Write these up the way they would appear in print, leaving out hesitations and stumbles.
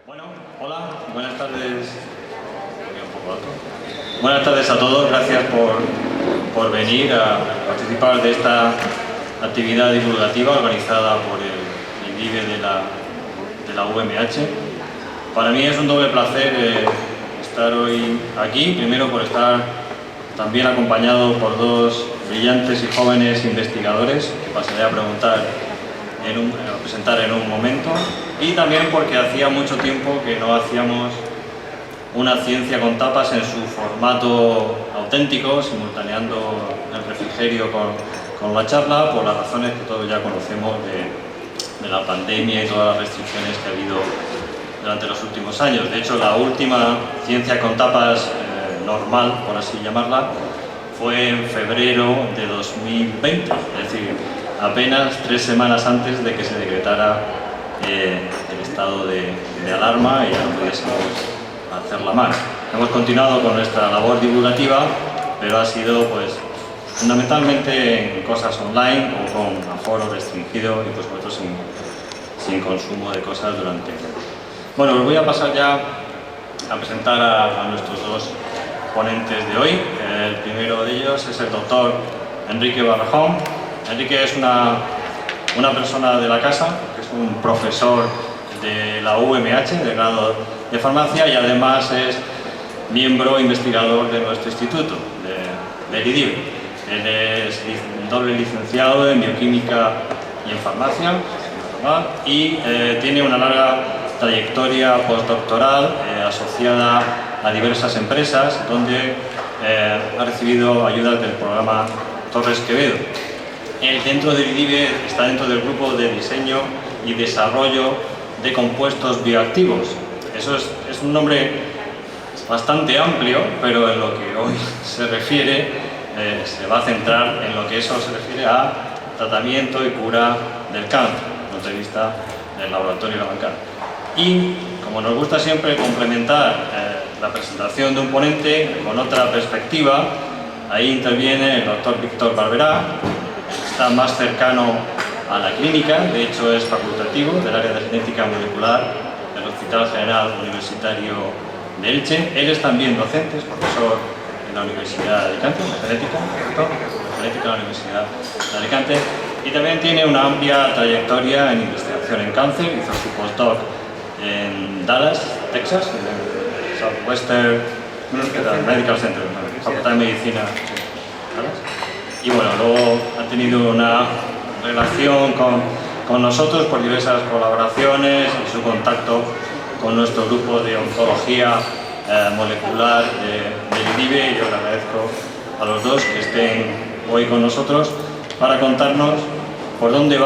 Bueno, hola, buenas tardes. Buenas tardes a todos, gracias por venir a participar de esta actividad divulgativa organizada por el IDIVE de la UMH. Para mí es un doble placer estar hoy aquí, primero por estar también acompañado por dos brillantes y jóvenes investigadores que pasaré a presentar en un momento, y también porque hacía mucho tiempo que no hacíamos una ciencia con tapas en su formato auténtico, simultaneando el refrigerio con la charla, por las razones que todos ya conocemos de la pandemia y todas las restricciones que ha habido durante los últimos años. De hecho, la última ciencia con tapas normal, por así llamarla, fue en febrero de 2020, es decir, apenas 3 semanas antes de que se decretara el estado de alarma y ya no pudiésemos hacerla más. Hemos continuado con nuestra labor divulgativa, pero ha sido pues fundamentalmente en cosas online o con aforo restringido y por supuesto sin consumo de cosas durante el tiempo. Bueno, os voy a pasar ya a presentar a nuestros dos ponentes de hoy. El primero de ellos es el doctor Enrique Barrajón. Enrique es una persona de la casa, que es un profesor de la UMH, de grado de farmacia, y además es miembro investigador de nuestro instituto, del IDIVE. Él es doble licenciado en bioquímica y en farmacia, y tiene una larga trayectoria postdoctoral asociada a diversas empresas, donde ha recibido ayudas del programa Torres Quevedo. Él, dentro del IDIVE, está dentro del grupo de diseño y desarrollo de compuestos bioactivos. Eso es un nombre bastante amplio, pero en lo que hoy se refiere, se va a centrar en lo que eso se refiere a tratamiento y cura del cáncer, desde el punto de vista del laboratorio y la banca. Y, como nos gusta siempre complementar la presentación de un ponente con otra perspectiva, ahí interviene el doctor Víctor Barberá. Está más cercano a la clínica, de hecho es facultativo del área de genética molecular del Hospital General Universitario de Elche. Él es también docente, es profesor en la Universidad de Alicante, de genética en la Universidad de Alicante, y también tiene una amplia trayectoria en investigación en cáncer. Hizo su postdoc en Dallas, Texas, en el Southwestern Medical Center, Facultad de Medicina. Y bueno, luego ha tenido una relación con nosotros por diversas colaboraciones y su contacto con nuestro grupo de oncología molecular del IDIVE, y yo le agradezco a los dos que estén hoy con nosotros para contarnos por dónde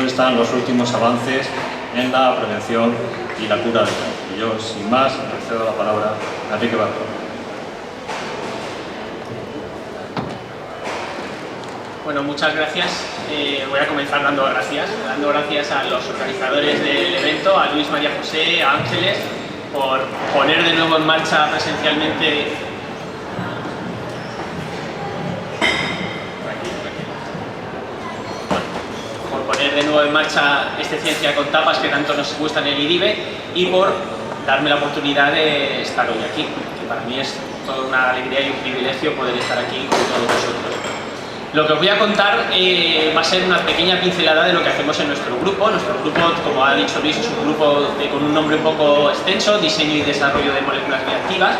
están los últimos avances en la prevención y la cura del cáncer. Y yo, sin más, le cedo la palabra a Enrique Barrajón. Bueno, muchas gracias. Voy a comenzar dando gracias a los organizadores del evento, a Luis, María José, a Ángeles, por poner de nuevo en marcha presencialmente este Ciencia con Tapas que tanto nos gusta en el IDIVE, y por darme la oportunidad de estar hoy aquí, que para mí es toda una alegría y un privilegio poder estar aquí con todos vosotros. Lo que os voy a contar va a ser una pequeña pincelada de lo que hacemos en nuestro grupo. Nuestro grupo, como ha dicho Luis, es un grupo con un nombre un poco extenso, diseño y desarrollo de moléculas bioactivas,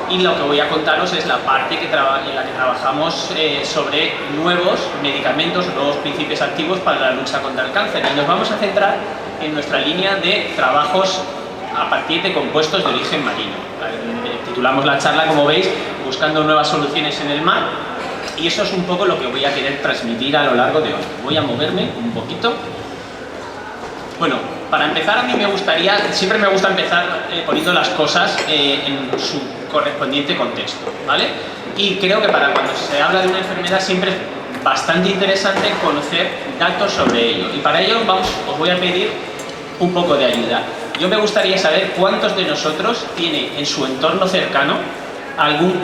y lo que voy a contaros es la parte en la que trabajamos sobre nuevos medicamentos, nuevos principios activos para la lucha contra el cáncer, y nos vamos a centrar en nuestra línea de trabajos a partir de compuestos de origen marino. Titulamos la charla, como veis, Buscando nuevas soluciones en el mar. Y eso es un poco lo que voy a querer transmitir a lo largo de hoy. Voy a moverme un poquito. Bueno, para empezar, a mí siempre me gusta empezar poniendo las cosas en su correspondiente contexto, ¿vale? Y creo que para cuando se habla de una enfermedad siempre es bastante interesante conocer datos sobre ello. Y para ello os voy a pedir un poco de ayuda. Yo me gustaría saber cuántos de nosotros tiene en su entorno cercano algún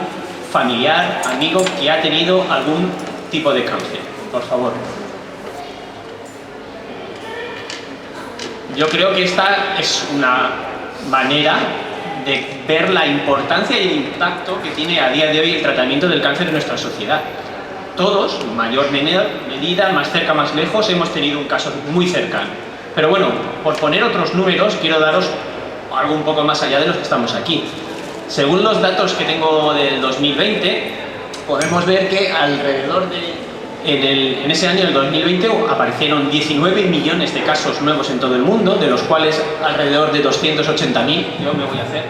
familiar, amigo que ha tenido algún tipo de cáncer. Por favor. Yo creo que esta es una manera de ver la importancia y el impacto que tiene a día de hoy el tratamiento del cáncer en nuestra sociedad. Todos, en mayor medida, más cerca, más lejos, hemos tenido un caso muy cercano. Pero bueno, por poner otros números, quiero daros algo un poco más allá de los que estamos aquí. Según los datos que tengo del 2020, podemos ver que alrededor de... En ese año, el 2020, aparecieron 19 millones de casos nuevos en todo el mundo, de los cuales alrededor de 280.000. Yo me voy a hacer...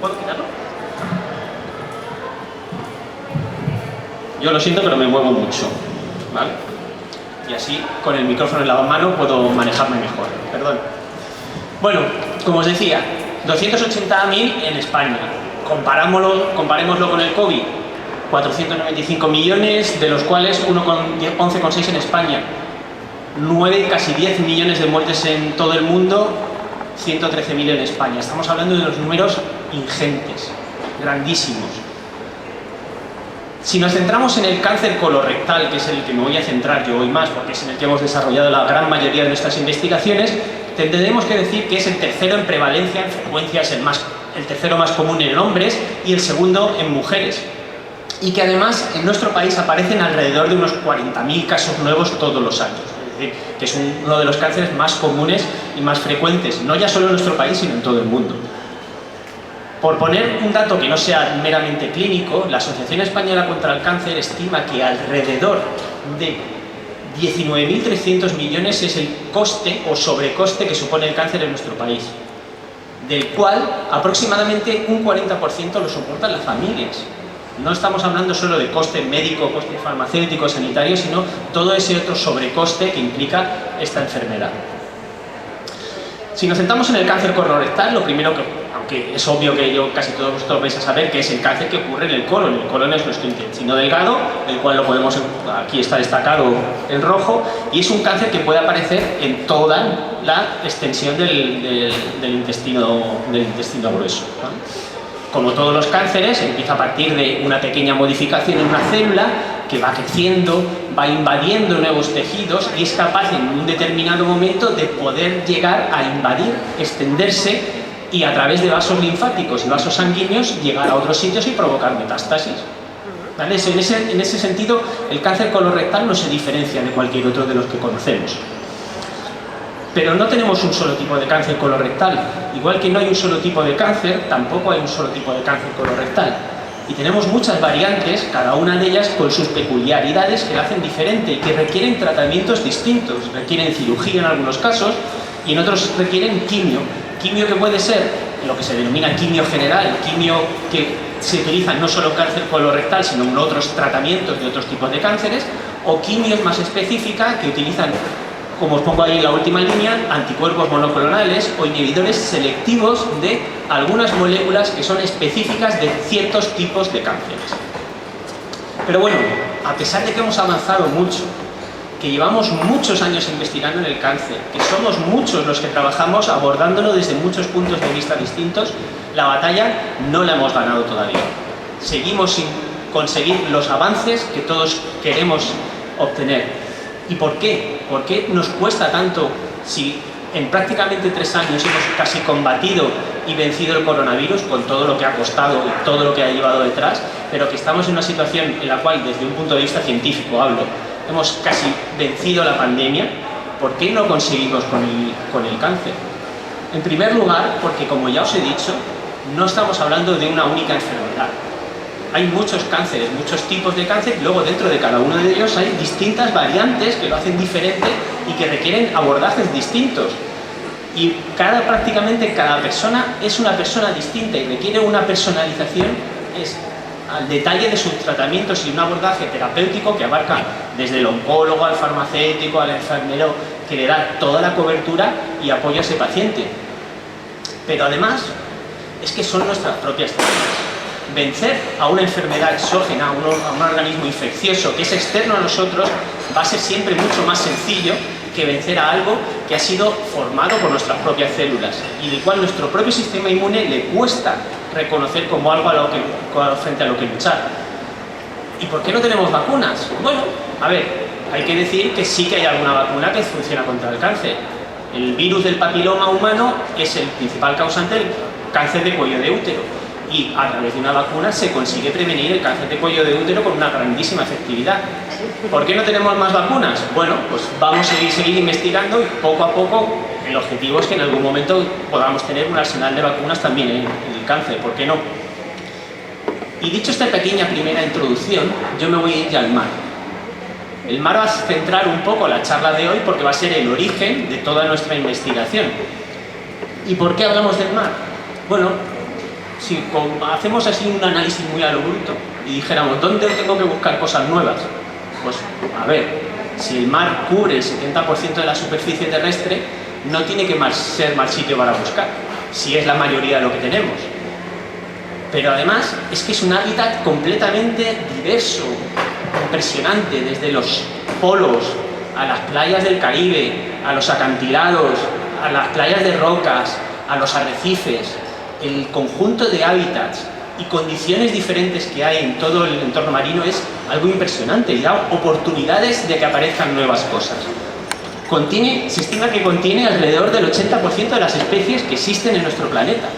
¿Puedo quitarlo? Yo lo siento, pero me muevo mucho, ¿vale? Y así, con el micrófono en la mano, puedo manejarme mejor. Perdón. Bueno, como os decía, 280.000 en España. Comparémoslo con el COVID. 495 millones, de los cuales 11,6 en España. 9, casi 10 millones de muertes en todo el mundo, 113.000 en España. Estamos hablando de unos números ingentes, grandísimos. Si nos centramos en el cáncer colorectal, que es el que me voy a centrar yo hoy más, porque es en el que hemos desarrollado la gran mayoría de nuestras investigaciones, tendremos que decir que es el tercero en prevalencia, en frecuencia, es el tercero más común en hombres y el segundo en mujeres. Y que además en nuestro país aparecen alrededor de unos 40.000 casos nuevos todos los años. Es decir, que es uno de los cánceres más comunes y más frecuentes, no ya solo en nuestro país, sino en todo el mundo. Por poner un dato que no sea meramente clínico, la Asociación Española contra el Cáncer estima que alrededor de 19.300 millones es el coste o sobrecoste que supone el cáncer en nuestro país, del cual aproximadamente un 40% lo soportan las familias. No estamos hablando solo de coste médico, coste farmacéutico, sanitario, sino todo ese otro sobrecoste que implica esta enfermedad. Si nos centramos en el cáncer colorectal, lo primero que, aunque es obvio que casi todos vosotros vais a saber, que es el cáncer que ocurre en el colon. El colon es nuestro intestino delgado, el cual lo podemos, aquí está destacado en rojo, y es un cáncer que puede aparecer en toda la extensión del intestino grueso, ¿vale? Como todos los cánceres, empieza a partir de una pequeña modificación en una célula que va creciendo, va invadiendo nuevos tejidos y es capaz en un determinado momento de poder llegar a invadir, extenderse y a través de vasos linfáticos y vasos sanguíneos llegar a otros sitios y provocar metástasis. ¿Vale? En ese sentido, el cáncer colorectal no se diferencia de cualquier otro de los que conocemos. Pero no tenemos un solo tipo de cáncer colorectal. Igual que no hay un solo tipo de cáncer, tampoco hay un solo tipo de cáncer colorectal. Y tenemos muchas variantes, cada una de ellas con sus peculiaridades que la hacen diferente y que requieren tratamientos distintos. Requieren cirugía en algunos casos y en otros requieren quimio. Quimio que puede ser lo que se denomina quimio general, quimio que se utiliza no solo en cáncer colorectal, sino en otros tratamientos de otros tipos de cánceres, o quimios más específica que utilizan, como os pongo ahí en la última línea, anticuerpos monoclonales o inhibidores selectivos de algunas moléculas que son específicas de ciertos tipos de cánceres. Pero bueno, a pesar de que hemos avanzado mucho, que llevamos muchos años investigando en el cáncer, que somos muchos los que trabajamos abordándolo desde muchos puntos de vista distintos, la batalla no la hemos ganado todavía. Seguimos sin conseguir los avances que todos queremos obtener. ¿Y por qué? ¿Por qué nos cuesta tanto si en prácticamente 3 años hemos casi combatido y vencido el coronavirus con todo lo que ha costado y todo lo que ha llevado detrás, pero que estamos en una situación en la cual, desde un punto de vista científico hablo, hemos casi vencido la pandemia? ¿Por qué no conseguimos con el cáncer? En primer lugar, porque como ya os he dicho, no estamos hablando de una única enfermedad. Hay muchos cánceres, muchos tipos de cáncer, y luego dentro de cada uno de ellos hay distintas variantes que lo hacen diferente y que requieren abordajes distintos. Y prácticamente cada persona es una persona distinta y requiere una personalización al detalle de sus tratamientos y un abordaje terapéutico que abarca desde el oncólogo al farmacéutico, al enfermero, que le da toda la cobertura y apoyo a ese paciente. Pero además, es que son nuestras propias células. Vencer a una enfermedad exógena, a un organismo infeccioso que es externo a nosotros, va a ser siempre mucho más sencillo que vencer a algo que ha sido formado por nuestras propias células y del cual nuestro propio sistema inmune le cuesta reconocer como algo frente a lo que luchar. ¿Y por qué no tenemos vacunas? Bueno, a ver, hay que decir que sí que hay alguna vacuna que funciona contra el cáncer. El virus del papiloma humano es el principal causante del cáncer de cuello de útero y a través de una vacuna se consigue prevenir el cáncer de cuello de útero con una grandísima efectividad. ¿Por qué no tenemos más vacunas? Bueno, pues vamos a seguir investigando y poco a poco el objetivo es que en algún momento podamos tener un arsenal de vacunas también en el cáncer, ¿por qué no? Y dicho esta pequeña primera introducción, yo me voy a ir ya al mar. El mar va a centrar un poco la charla de hoy porque va a ser el origen de toda nuestra investigación. ¿Y por qué hablamos del mar? Bueno, si hacemos así un análisis muy a lo bruto y dijéramos, ¿dónde tengo que buscar cosas nuevas? Pues, a ver, si el mar cubre el 70% de la superficie terrestre, no tiene que ser mal sitio para buscar, si es la mayoría de lo que tenemos. Pero además, es que es un hábitat completamente diverso, impresionante, desde los polos, a las playas del Caribe, a los acantilados, a las playas de rocas, a los arrecifes, el conjunto de hábitats y condiciones diferentes que hay en todo el entorno marino es algo impresionante y da oportunidades de que aparezcan nuevas cosas. Se estima que contiene alrededor del 80% de las especies que existen en nuestro planeta,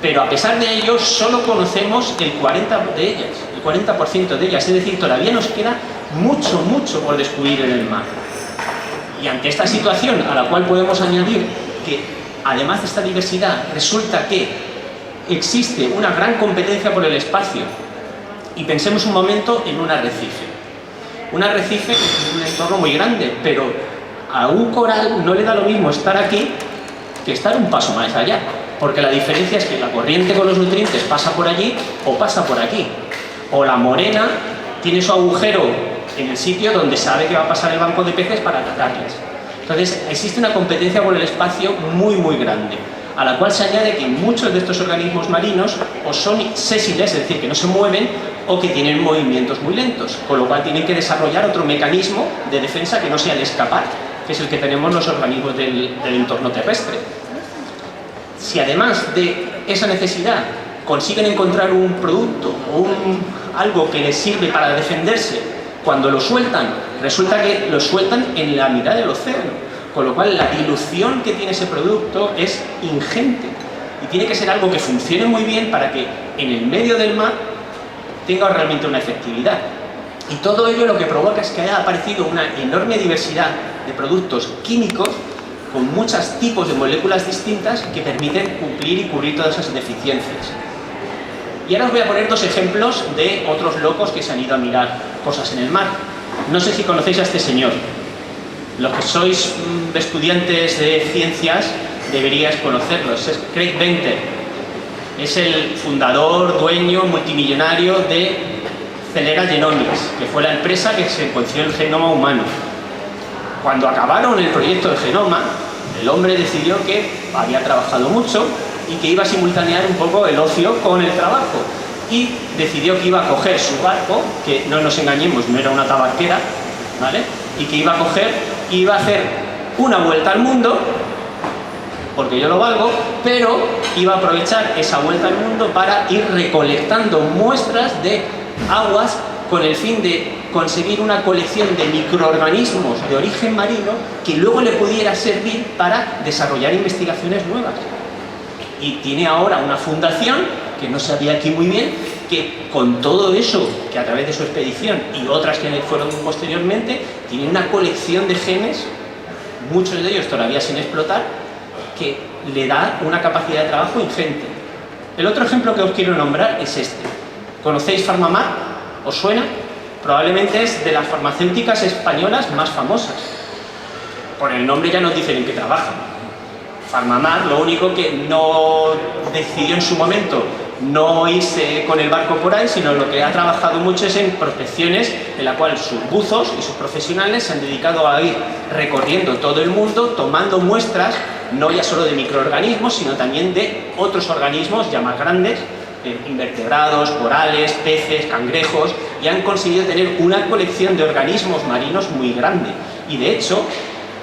pero a pesar de ello solo conocemos el 40% de ellas, es decir, todavía nos queda mucho por descubrir en el mar. Y ante esta situación, a la cual podemos añadir que además de esta diversidad, resulta que existe una gran competencia por el espacio. Y pensemos un momento en un arrecife. Un arrecife es un entorno muy grande, pero a un coral no le da lo mismo estar aquí que estar un paso más allá. Porque la diferencia es que la corriente con los nutrientes pasa por allí o pasa por aquí. O la morena tiene su agujero en el sitio donde sabe que va a pasar el banco de peces para atacarles. Entonces, existe una competencia por el espacio muy grande, a la cual se añade que muchos de estos organismos marinos o son sésiles, es decir, que no se mueven, o que tienen movimientos muy lentos, con lo cual tienen que desarrollar otro mecanismo de defensa que no sea el escapar, que es el que tenemos los organismos del entorno terrestre. Si además de esa necesidad consiguen encontrar un producto o algo que les sirve para defenderse, cuando lo sueltan, resulta que lo sueltan en la mitad del océano, con lo cual la dilución que tiene ese producto es ingente y tiene que ser algo que funcione muy bien para que en el medio del mar tenga realmente una efectividad. Y todo ello lo que provoca es que haya aparecido una enorme diversidad de productos químicos con muchos tipos de moléculas distintas que permiten cumplir y cubrir todas esas deficiencias. Y ahora os voy a poner dos ejemplos de otros locos que se han ido a mirar cosas en el mar. No sé si conocéis a este señor. Los que sois estudiantes de ciencias deberíais conocerlos. Es Craig Venter. Es el fundador, dueño, multimillonario de Celera Genomics, que fue la empresa que secuenció el genoma humano. Cuando acabaron el proyecto del genoma, el hombre decidió que había trabajado mucho y que iba a simultanear un poco el ocio con el trabajo. Y decidió que iba a coger su barco, que no nos engañemos, no era una tabaquera, ¿vale? Y que iba a hacer una vuelta al mundo, porque yo lo valgo, pero iba a aprovechar esa vuelta al mundo para ir recolectando muestras de aguas con el fin de conseguir una colección de microorganismos de origen marino que luego le pudiera servir para desarrollar investigaciones nuevas. Y tiene ahora una fundación, que no sabía aquí muy bien, que con todo eso, que a través de su expedición y otras que fueron posteriormente, tiene una colección de genes, muchos de ellos todavía sin explotar, que le da una capacidad de trabajo ingente. El otro ejemplo que os quiero nombrar es este. ¿Conocéis Farmamar? ¿Os suena? Probablemente es de las farmacéuticas españolas más famosas. Por el nombre ya nos dicen en qué trabajan. Farmamar, lo único que no decidió en su momento no irse con el barco por ahí, sino lo que ha trabajado mucho es en prospecciones en la cual sus buzos y sus profesionales se han dedicado a ir recorriendo todo el mundo, tomando muestras, no ya solo de microorganismos, sino también de otros organismos ya más grandes, invertebrados, corales, peces, cangrejos, y han conseguido tener una colección de organismos marinos muy grande. Y de hecho,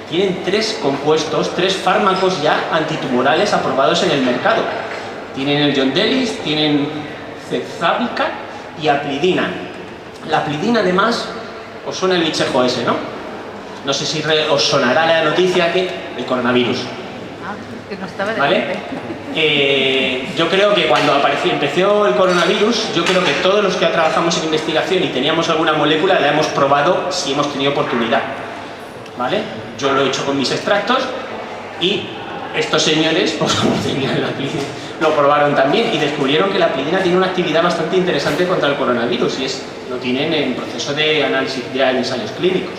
tienen 3 compuestos, 3 fármacos ya antitumorales aprobados en el mercado. Tienen el Yondelis, tienen Cefzavica y Aplidina. La Aplidina, además, os suena el bichejo ese, ¿no? No sé si os sonará la noticia que el coronavirus. Que no estaba ¿Vale? Yo creo que cuando empezó el coronavirus, yo creo que todos los que trabajamos en investigación y teníamos alguna molécula la hemos probado si hemos tenido oportunidad. ¿Vale? Yo lo he hecho con mis extractos y estos señores, pues como tenían la plidina, lo probaron también y descubrieron que la plidina tiene una actividad bastante interesante contra el coronavirus y lo tienen en proceso de análisis de ensayos clínicos.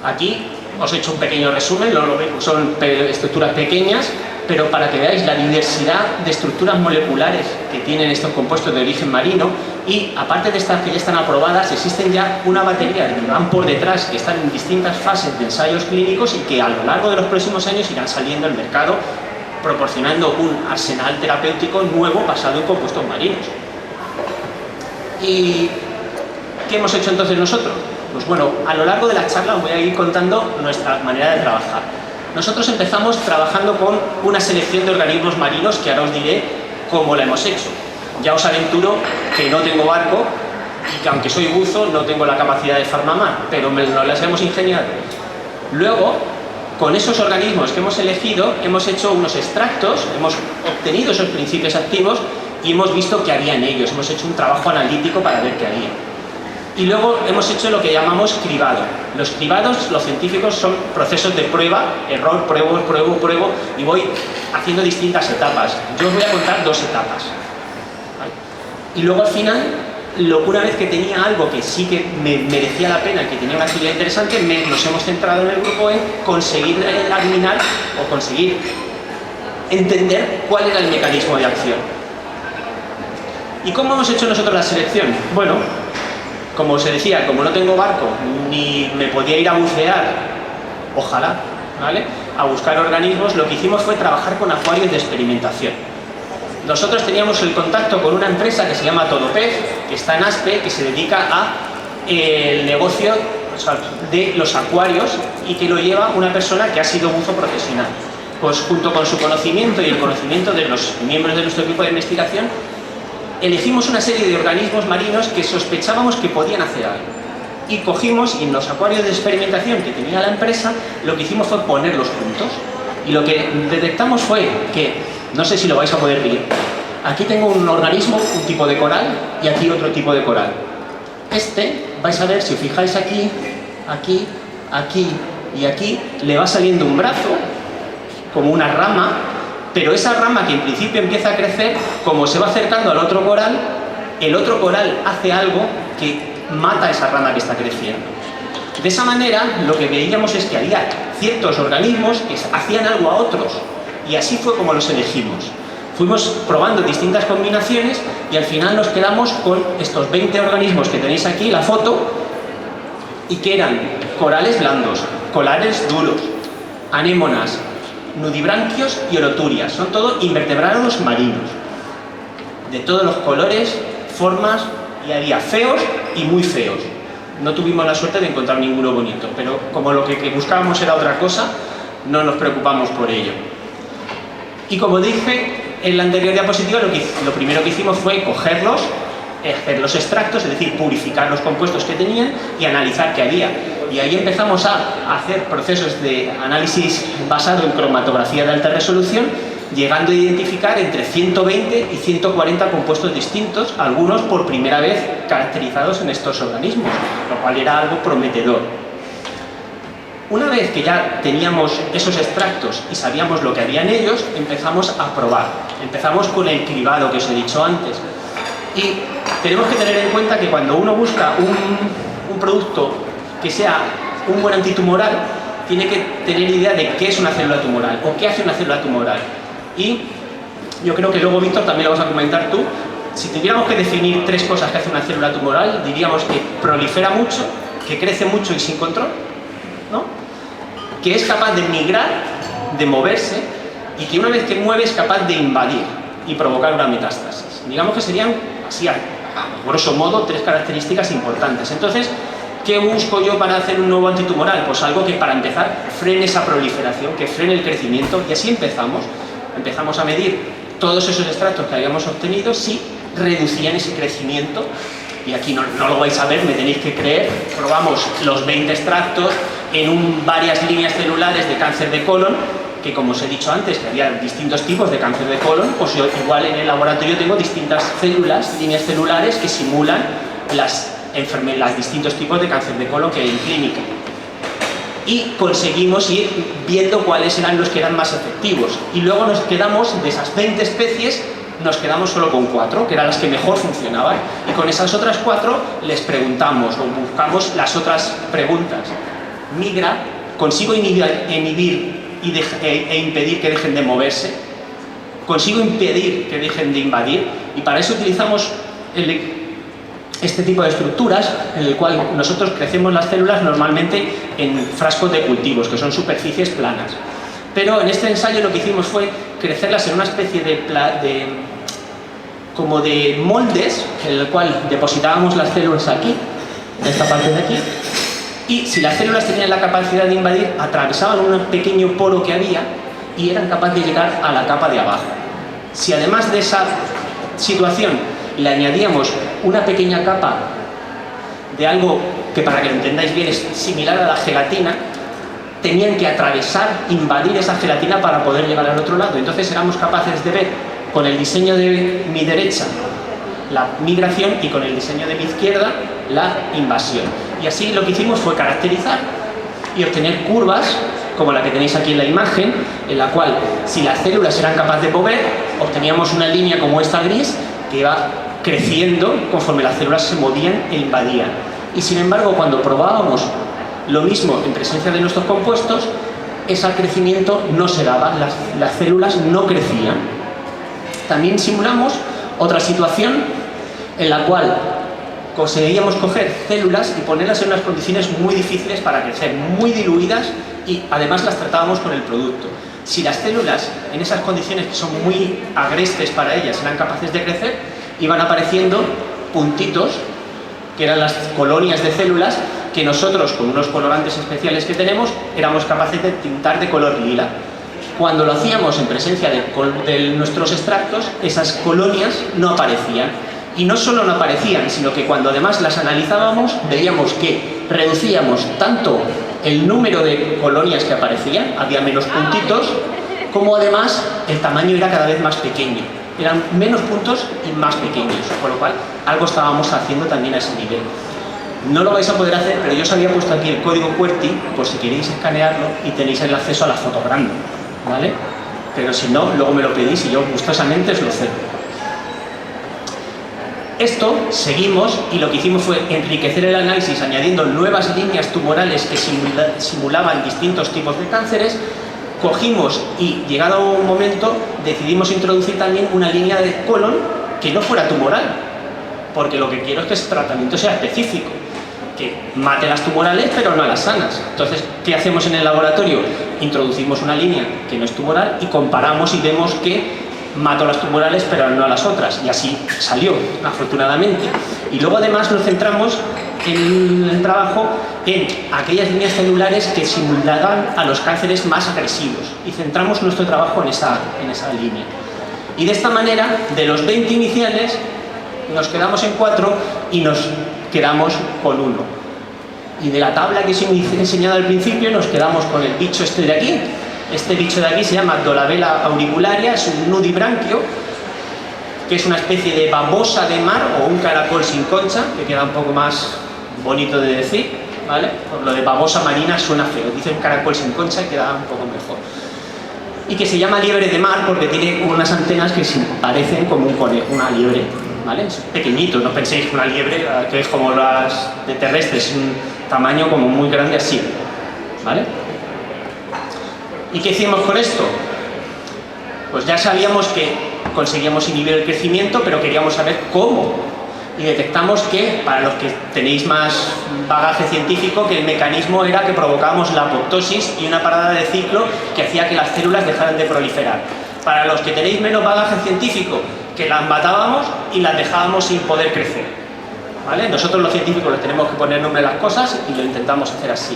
Aquí os he hecho un pequeño resumen, son estructuras pequeñas, pero para que veáis la diversidad de estructuras moleculares que tienen estos compuestos de origen marino y aparte de estas que ya están aprobadas, existen ya una batería que van por detrás, que están en distintas fases de ensayos clínicos y que a lo largo de los próximos años irán saliendo al mercado proporcionando un arsenal terapéutico nuevo basado en compuestos marinos. ¿Y qué hemos hecho entonces nosotros? Pues bueno, a lo largo de la charla os voy a ir contando nuestra manera de trabajar. Nosotros empezamos trabajando con una selección de organismos marinos que ahora os diré cómo la hemos hecho. Ya os aventuro que no tengo barco y que aunque soy buzo no tengo la capacidad de farmamar, pero nos las hemos ingeniado. Luego, con esos organismos que hemos elegido, hemos hecho unos extractos, hemos obtenido esos principios activos y hemos visto qué había en ellos. Hemos hecho un trabajo analítico para ver qué había. Y luego hemos hecho lo que llamamos cribado. Los cribados, los científicos, son procesos de prueba, error, pruebo, y voy haciendo distintas etapas. Yo os voy a contar 2 etapas. ¿Vale? Y luego al final, una vez que tenía algo que sí que me merecía la pena, que tenía una actividad interesante, nos hemos centrado en el grupo en conseguir adivinar o conseguir entender cuál era el mecanismo de acción. ¿Y cómo hemos hecho nosotros la selección? Bueno, como os decía, como no tengo barco, ni me podía ir a bucear, ojalá, ¿vale?, a buscar organismos, lo que hicimos fue trabajar con acuarios de experimentación. Nosotros teníamos el contacto con una empresa que se llama Todopez, que está en Aspe, que se dedica al negocio de los acuarios y que lo lleva una persona que ha sido buzo profesional. Pues junto con su conocimiento y el conocimiento de los miembros de nuestro equipo de investigación, elegimos una serie de organismos marinos que sospechábamos que podían hacer algo. Y cogimos, y en los acuarios de experimentación que tenía la empresa, lo que hicimos fue ponerlos juntos. Y lo que detectamos fue que, no sé si lo vais a poder ver, aquí tengo un organismo, un tipo de coral, y aquí otro tipo de coral. Vais a ver, si os fijáis aquí, aquí, aquí y aquí, le va saliendo un brazo, como una rama, pero esa rama que en principio empieza a crecer, como se va acercando al otro coral, el otro coral hace algo que mata esa rama que está creciendo. De esa manera, lo que veíamos es que había ciertos organismos que hacían algo a otros, y así fue como los elegimos. Fuimos probando distintas combinaciones y al final nos quedamos con estos 20 organismos que tenéis aquí, la foto, y que eran corales blandos, corales duros, anémonas, nudibranquios y oroturias. Son todos invertebrados marinos, de todos los colores, formas, y había feos y muy feos. No tuvimos la suerte de encontrar ninguno bonito, pero como lo que buscábamos era otra cosa, no nos preocupamos por ello. Y como dije en la anterior diapositiva, lo primero que hicimos fue cogerlos, hacer los extractos, es decir, purificar los compuestos que tenían y analizar qué había. Y ahí empezamos a hacer procesos de análisis basado en cromatografía de alta resolución, llegando a identificar entre 120 y 140 compuestos distintos, algunos por primera vez caracterizados en estos organismos, lo cual era algo prometedor. Una vez que ya teníamos esos extractos y sabíamos lo que había en ellos, empezamos a probar. Empezamos con el cribado que os he dicho antes. Y tenemos que tener en cuenta que cuando uno busca un producto que sea un buen antitumoral, tiene que tener idea de qué es una célula tumoral o qué hace una célula tumoral. Y yo creo que luego, Víctor, también lo vas a comentar tú. Si tuviéramos que definir 3 cosas que hace una célula tumoral, diríamos que prolifera mucho, que crece mucho y sin control, ¿no?, que es capaz de migrar, de moverse, y que una vez que mueve es capaz de invadir y provocar una metástasis. Digamos que serían, así a grosso modo, 3 características importantes. Entonces, ¿qué busco yo para hacer un nuevo antitumoral? Pues algo que, para empezar, frene esa proliferación, que frene el crecimiento, y así empezamos a medir todos esos extractos que habíamos obtenido, si reducían ese crecimiento y aquí no lo vais a ver, me tenéis que creer, probamos los 20 extractos en varias líneas celulares de cáncer de colon, que como os he dicho antes, que había distintos tipos de cáncer de colon, pues yo igual en el laboratorio tengo distintas células, líneas celulares que simulan los distintos tipos de cáncer de colon que hay en clínica. Y conseguimos ir viendo cuáles eran los que eran más efectivos. Y luego nos quedamos, de esas 20 especies, nos quedamos solo con 4, que eran las que mejor funcionaban. Y con esas otras 4 les preguntamos o buscamos las otras preguntas. Migra, consigo inhibir e impedir que dejen de moverse, consigo impedir que dejen de invadir, y para eso utilizamos este tipo de estructuras en el cual nosotros crecemos las células normalmente en frascos de cultivos, que son superficies planas. Pero en este ensayo lo que hicimos fue crecerlas en una especie como de moldes, en el cual depositábamos las células aquí, en esta parte de aquí, y si las células tenían la capacidad de invadir, atravesaban un pequeño poro que había y eran capaces de llegar a la capa de abajo. Si además de esa situación le añadíamos una pequeña capa de algo que, para que lo entendáis bien, es similar a la gelatina, tenían que atravesar, invadir esa gelatina para poder llegar al otro lado. Entonces éramos capaces de ver con el diseño de mi derecha la migración y con el diseño de mi izquierda la invasión. Y así lo que hicimos fue caracterizar y obtener curvas como la que tenéis aquí en la imagen, en la cual si las células eran capaces de mover, obteníamos una línea como esta gris que iba creciendo conforme las células se movían e invadían. Y sin embargo, cuando probábamos lo mismo en presencia de nuestros compuestos, ese crecimiento no se daba, las células no crecían. También simulamos otra situación en la cual conseguíamos coger células y ponerlas en unas condiciones muy difíciles para crecer, muy diluidas, y además las tratábamos con el producto. Si las células en esas condiciones que son muy agrestes para ellas eran capaces de crecer, iban apareciendo puntitos que eran las colonias de células que nosotros, con unos colorantes especiales que tenemos, éramos capaces de tintar de color lila. Cuando lo hacíamos en presencia de nuestros extractos, esas colonias no aparecían. Y no solo no aparecían, sino que cuando además las analizábamos, veíamos que reducíamos tanto el número de colonias que aparecían, había menos puntitos, como además el tamaño era cada vez más pequeño. Eran menos puntos y más pequeños, con lo cual algo estábamos haciendo también a ese nivel. No lo vais a poder hacer, pero yo os había puesto aquí el código QWERTY, por si queréis escanearlo y tenéis el acceso a la fotograma, ¿vale? Pero si no, luego me lo pedís y yo gustosamente os lo cedo. Esto seguimos y lo que hicimos fue enriquecer el análisis añadiendo nuevas líneas tumorales que simulaban distintos tipos de cánceres. Cogimos y, llegado un momento, decidimos introducir también una línea de colon que no fuera tumoral, porque lo que quiero es que ese tratamiento sea específico, que mate las tumorales pero no a las sanas. Entonces, ¿qué hacemos en el laboratorio? Introducimos una línea que no es tumoral y comparamos y vemos que mató las tumorales pero no a las otras, y así salió, afortunadamente. Y luego además nos centramos en el trabajo en aquellas líneas celulares que simulaban a los cánceres más agresivos, y centramos nuestro trabajo en esa línea. Y de esta manera, de los 20 iniciales, nos quedamos en 4 y nos quedamos con 1. Y de la tabla que os he enseñado al principio, nos quedamos con el bicho este de aquí. Este bicho de aquí se llama Dolabella auricularia, es un nudibranquio, que es una especie de babosa de mar o un caracol sin concha, que queda un poco más bonito de decir, ¿vale? Por lo de babosa marina suena feo, dicen caracol sin concha y queda un poco mejor. Y que se llama liebre de mar porque tiene unas antenas que parecen como un conejo, una liebre, ¿vale? Es pequeñito, no penséis que una liebre, que es como las de terrestres, es un tamaño como muy grande así, ¿vale? ¿Y qué hicimos con esto? Pues ya sabíamos que conseguíamos inhibir el crecimiento, pero queríamos saber cómo. Y detectamos que, para los que tenéis más bagaje científico, que el mecanismo era que provocábamos la apoptosis y una parada de ciclo que hacía que las células dejaran de proliferar. Para los que tenéis menos bagaje científico, que las matábamos y las dejábamos sin poder crecer, ¿vale? Nosotros los científicos les tenemos que poner nombre a las cosas y lo intentamos hacer así.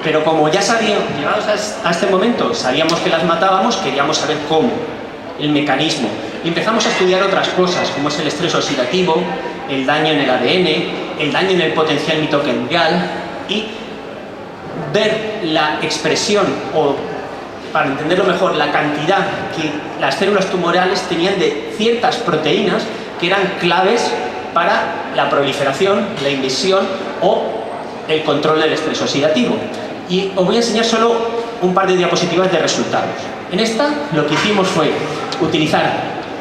Pero como ya sabíamos, llegados a este momento, sabíamos que las matábamos, queríamos saber cómo. el mecanismo. Y empezamos a estudiar otras cosas, como es el estrés oxidativo, el daño en el ADN, el daño en el potencial mitocondrial, y ver la expresión, o para entenderlo mejor, la cantidad que las células tumorales tenían de ciertas proteínas que eran claves para la proliferación, la invasión o el control del estrés oxidativo. Y os voy a enseñar solo un par de diapositivas de resultados. En esta lo que hicimos fue utilizar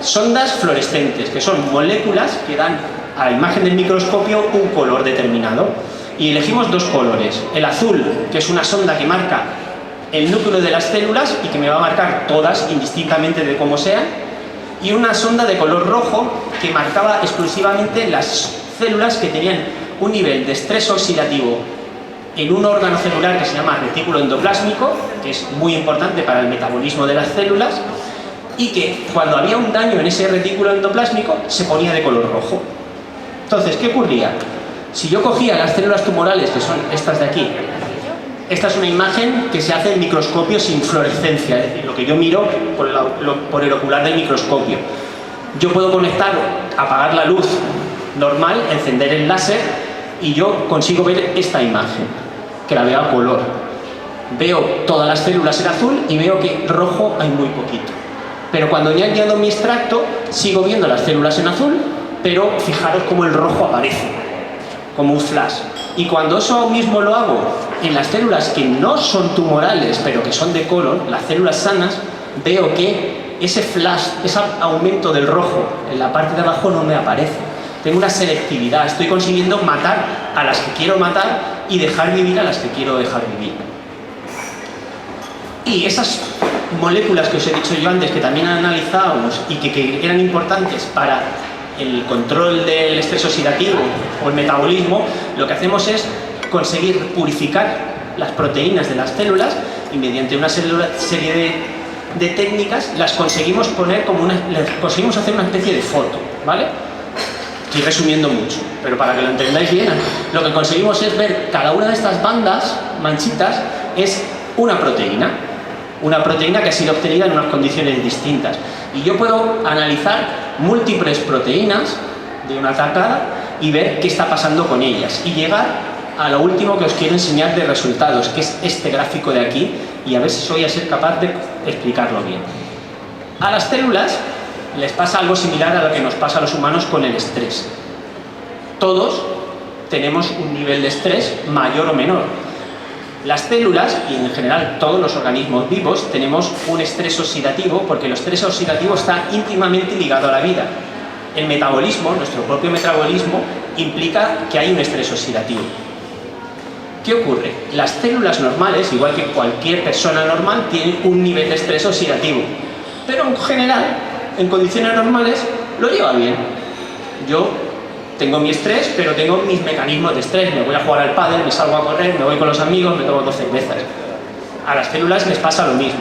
sondas fluorescentes, que son moléculas que dan a la imagen del microscopio un color determinado. Y elegimos dos colores. El azul, que es una sonda que marca el núcleo de las células y que me va a marcar todas indistintamente de cómo sean, y una sonda de color rojo que marcaba exclusivamente las células que tenían un nivel de estrés oxidativo en un órgano celular que se llama retículo endoplásmico, que es muy importante para el metabolismo de las células, y que cuando había un daño en ese retículo endoplásmico se ponía de color rojo. Entonces, ¿qué ocurría? Si yo cogía las células tumorales, que son estas de aquí, esta es una imagen que se hace en microscopio sin fluorescencia, es decir, lo que yo miro por el ocular del microscopio. Yo puedo conectar, apagar la luz normal, encender el láser y yo consigo ver esta imagen, que la veo a color. Veo todas las células en azul y veo que rojo hay muy poquito. Pero cuando ya añado mi extracto, sigo viendo las células en azul, pero fijaros cómo el rojo aparece, como un flash. Y cuando eso mismo lo hago en las células que no son tumorales, pero que son de colon, las células sanas, veo que ese flash, ese aumento del rojo en la parte de abajo no me aparece. Tengo una selectividad, estoy consiguiendo matar a las que quiero matar y dejar vivir a las que quiero dejar vivir. Y esas moléculas que os he dicho yo antes, que también analizábamos y que eran importantes para el control del estrés oxidativo o el metabolismo, lo que hacemos es conseguir purificar las proteínas de las células y mediante una serie de técnicas las conseguimos poner como conseguimos hacer una especie de foto, ¿vale? Estoy resumiendo mucho, pero para que lo entendáis bien, lo que conseguimos es ver cada una de estas bandas, manchitas, es una proteína que ha sido obtenida en unas condiciones distintas. Y yo puedo analizar múltiples proteínas de una tacada y ver qué está pasando con ellas y llegar a lo último que os quiero enseñar de resultados, que es este gráfico de aquí, y a ver si voy a ser capaz de explicarlo bien. A las células les pasa algo similar a lo que nos pasa a los humanos con el estrés. Todos tenemos un nivel de estrés mayor o menor. Las células, y en general todos los organismos vivos, tenemos un estrés oxidativo, porque el estrés oxidativo está íntimamente ligado a la vida. El metabolismo, nuestro propio metabolismo, implica que hay un estrés oxidativo. ¿Qué ocurre? Las células normales, igual que cualquier persona normal, tienen un nivel de estrés oxidativo. Pero en general, en condiciones normales, lo lleva bien. Yo tengo mi estrés, pero tengo mis mecanismos de estrés. Me voy a jugar al pádel, me salgo a correr, me voy con los amigos, me tomo 2 cervezas. A las células les pasa lo mismo.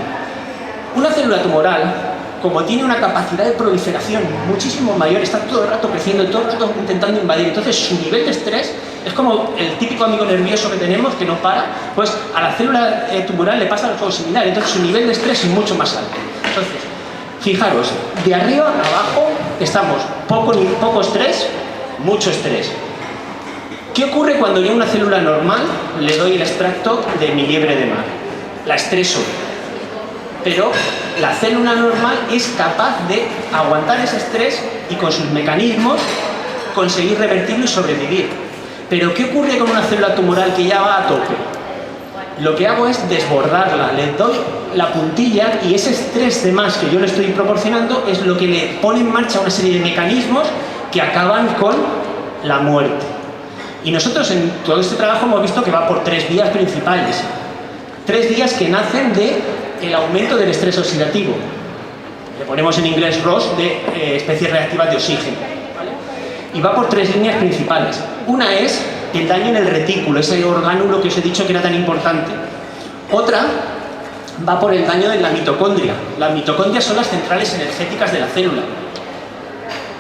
Una célula tumoral, como tiene una capacidad de proliferación muchísimo mayor, está todo el rato creciendo, todo el rato intentando invadir, entonces su nivel de estrés es como el típico amigo nervioso que tenemos, que no para, pues a la célula tumoral le pasa algo similar, entonces su nivel de estrés es mucho más alto. Entonces, fijaros, de arriba a abajo estamos poco estrés, mucho estrés. ¿Qué ocurre cuando yo a una célula normal le doy el extracto de mi liebre de mar? La estreso. Pero la célula normal es capaz de aguantar ese estrés y con sus mecanismos conseguir revertirlo y sobrevivir. Pero ¿qué ocurre con una célula tumoral que ya va a tope? Lo que hago es desbordarla, le doy la puntilla y ese estrés de más que yo le estoy proporcionando es lo que le pone en marcha una serie de mecanismos que acaban con la muerte. Y nosotros en todo este trabajo hemos visto que va por 3 vías principales. 3 vías que nacen del aumento del estrés oxidativo. Le ponemos en inglés ROS, de especies reactivas de oxígeno. ¿Vale? Y va por 3 líneas principales. Una es el daño en el retículo, ese orgánulo que os he dicho que era tan importante. Otra va por el daño de la mitocondria. Las mitocondrias son las centrales energéticas de la célula.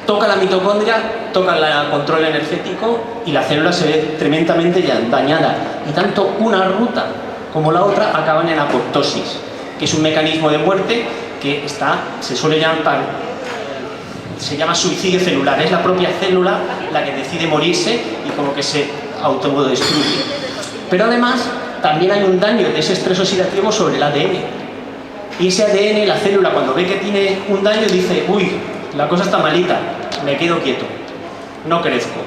Toca la mitocondria, toca el control energético y la célula se ve tremendamente dañada. Y tanto una ruta como la otra acaban en apoptosis, que es un mecanismo de muerte que se suele llamar, se llama suicidio celular. Es la propia célula la que decide morirse y como que se autodestruye. Pero además también hay un daño de ese estrés oxidativo sobre el ADN. Y ese ADN, la célula, cuando ve que tiene un daño, dice: uy, la cosa está malita, me quedo quieto, no crezco.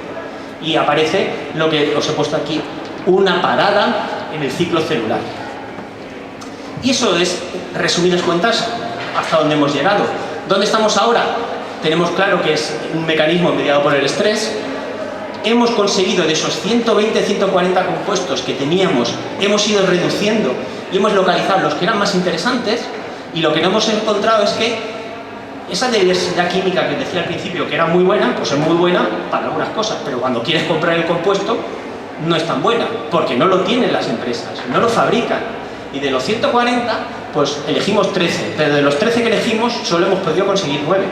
Y aparece lo que os he puesto aquí, una parada en el ciclo celular. Y eso es, resumidas cuentas, hasta donde hemos llegado. ¿Dónde estamos ahora? Tenemos claro que es un mecanismo mediado por el estrés. Hemos conseguido, de esos 120, 140 compuestos que teníamos, hemos ido reduciendo y hemos localizado los que eran más interesantes, y lo que no hemos encontrado es que esa diversidad química que decía al principio que era muy buena, pues es muy buena para algunas cosas, pero cuando quieres comprar el compuesto no es tan buena, porque no lo tienen las empresas, no lo fabrican. Y de los 140, pues elegimos 13, pero de los 13 que elegimos solo hemos podido conseguir 9.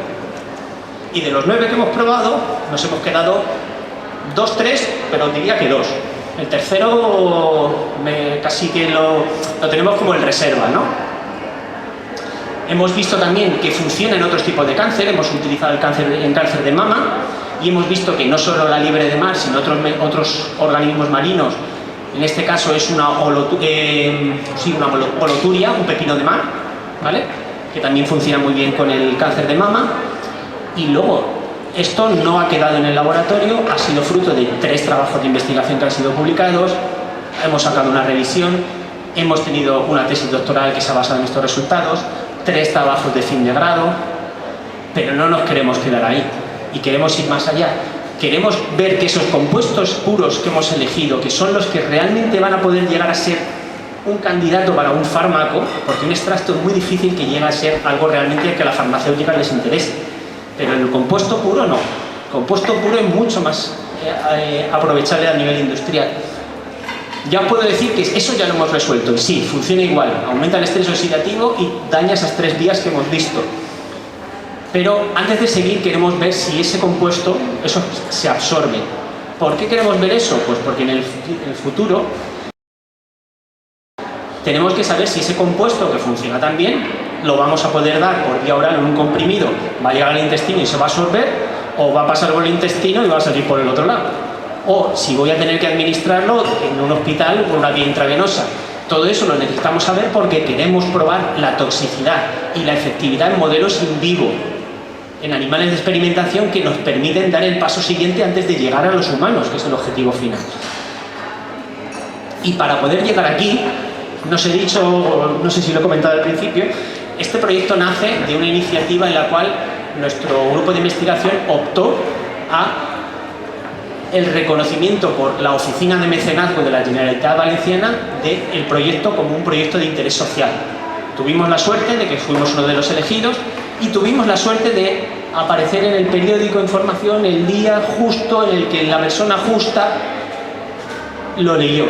Y de los 9 que hemos probado, nos hemos quedado 2, 3, pero diría que 2. El tercero casi que lo tenemos como en reserva, ¿no? Hemos visto también que funciona en otros tipos de cáncer. Hemos utilizado el cáncer de mama y hemos visto que no solo la liebre de mar, sino otros organismos marinos. En este caso es una holoturia, un pepino de mar, ¿vale? Que también funciona muy bien con el cáncer de mama. Y luego, esto no ha quedado en el laboratorio, ha sido fruto de 3 trabajos de investigación que han sido publicados. Hemos sacado una revisión, hemos tenido una tesis doctoral que se ha basado en estos resultados, 3 trabajos de fin de grado, pero no nos queremos quedar ahí y queremos ir más allá. Queremos ver que esos compuestos puros que hemos elegido, que son los que realmente van a poder llegar a ser un candidato para un fármaco, porque un extracto es muy difícil que llegue a ser algo realmente que a la farmacéutica les interese, pero el compuesto puro no. El compuesto puro es mucho más aprovechable a nivel industrial. Ya os puedo decir que eso ya lo hemos resuelto, y sí, funciona igual, aumenta el estrés oxidativo y daña esas 3 vías que hemos visto. Pero antes de seguir queremos ver si ese compuesto, eso se absorbe. ¿Por qué queremos ver eso? Pues porque en el futuro tenemos que saber si ese compuesto, que funciona tan bien, lo vamos a poder dar por vía oral en un comprimido, va a llegar al intestino y se va a absorber, o va a pasar por el intestino y va a salir por el otro lado. O si voy a tener que administrarlo en un hospital por una vía intravenosa. Todo eso lo necesitamos saber porque queremos probar la toxicidad y la efectividad en modelos in vivo, en animales de experimentación, que nos permiten dar el paso siguiente antes de llegar a los humanos, que es el objetivo final. Y para poder llegar aquí, no os he dicho, no sé si lo he comentado al principio, este proyecto nace de una iniciativa en la cual nuestro grupo de investigación optó a el reconocimiento por la Oficina de Mecenazgo de la Generalitat Valenciana del proyecto como un proyecto de interés social. Tuvimos la suerte de que fuimos uno de los elegidos y tuvimos la suerte de aparecer en el periódico de información el día justo en el que la persona justa lo leyó.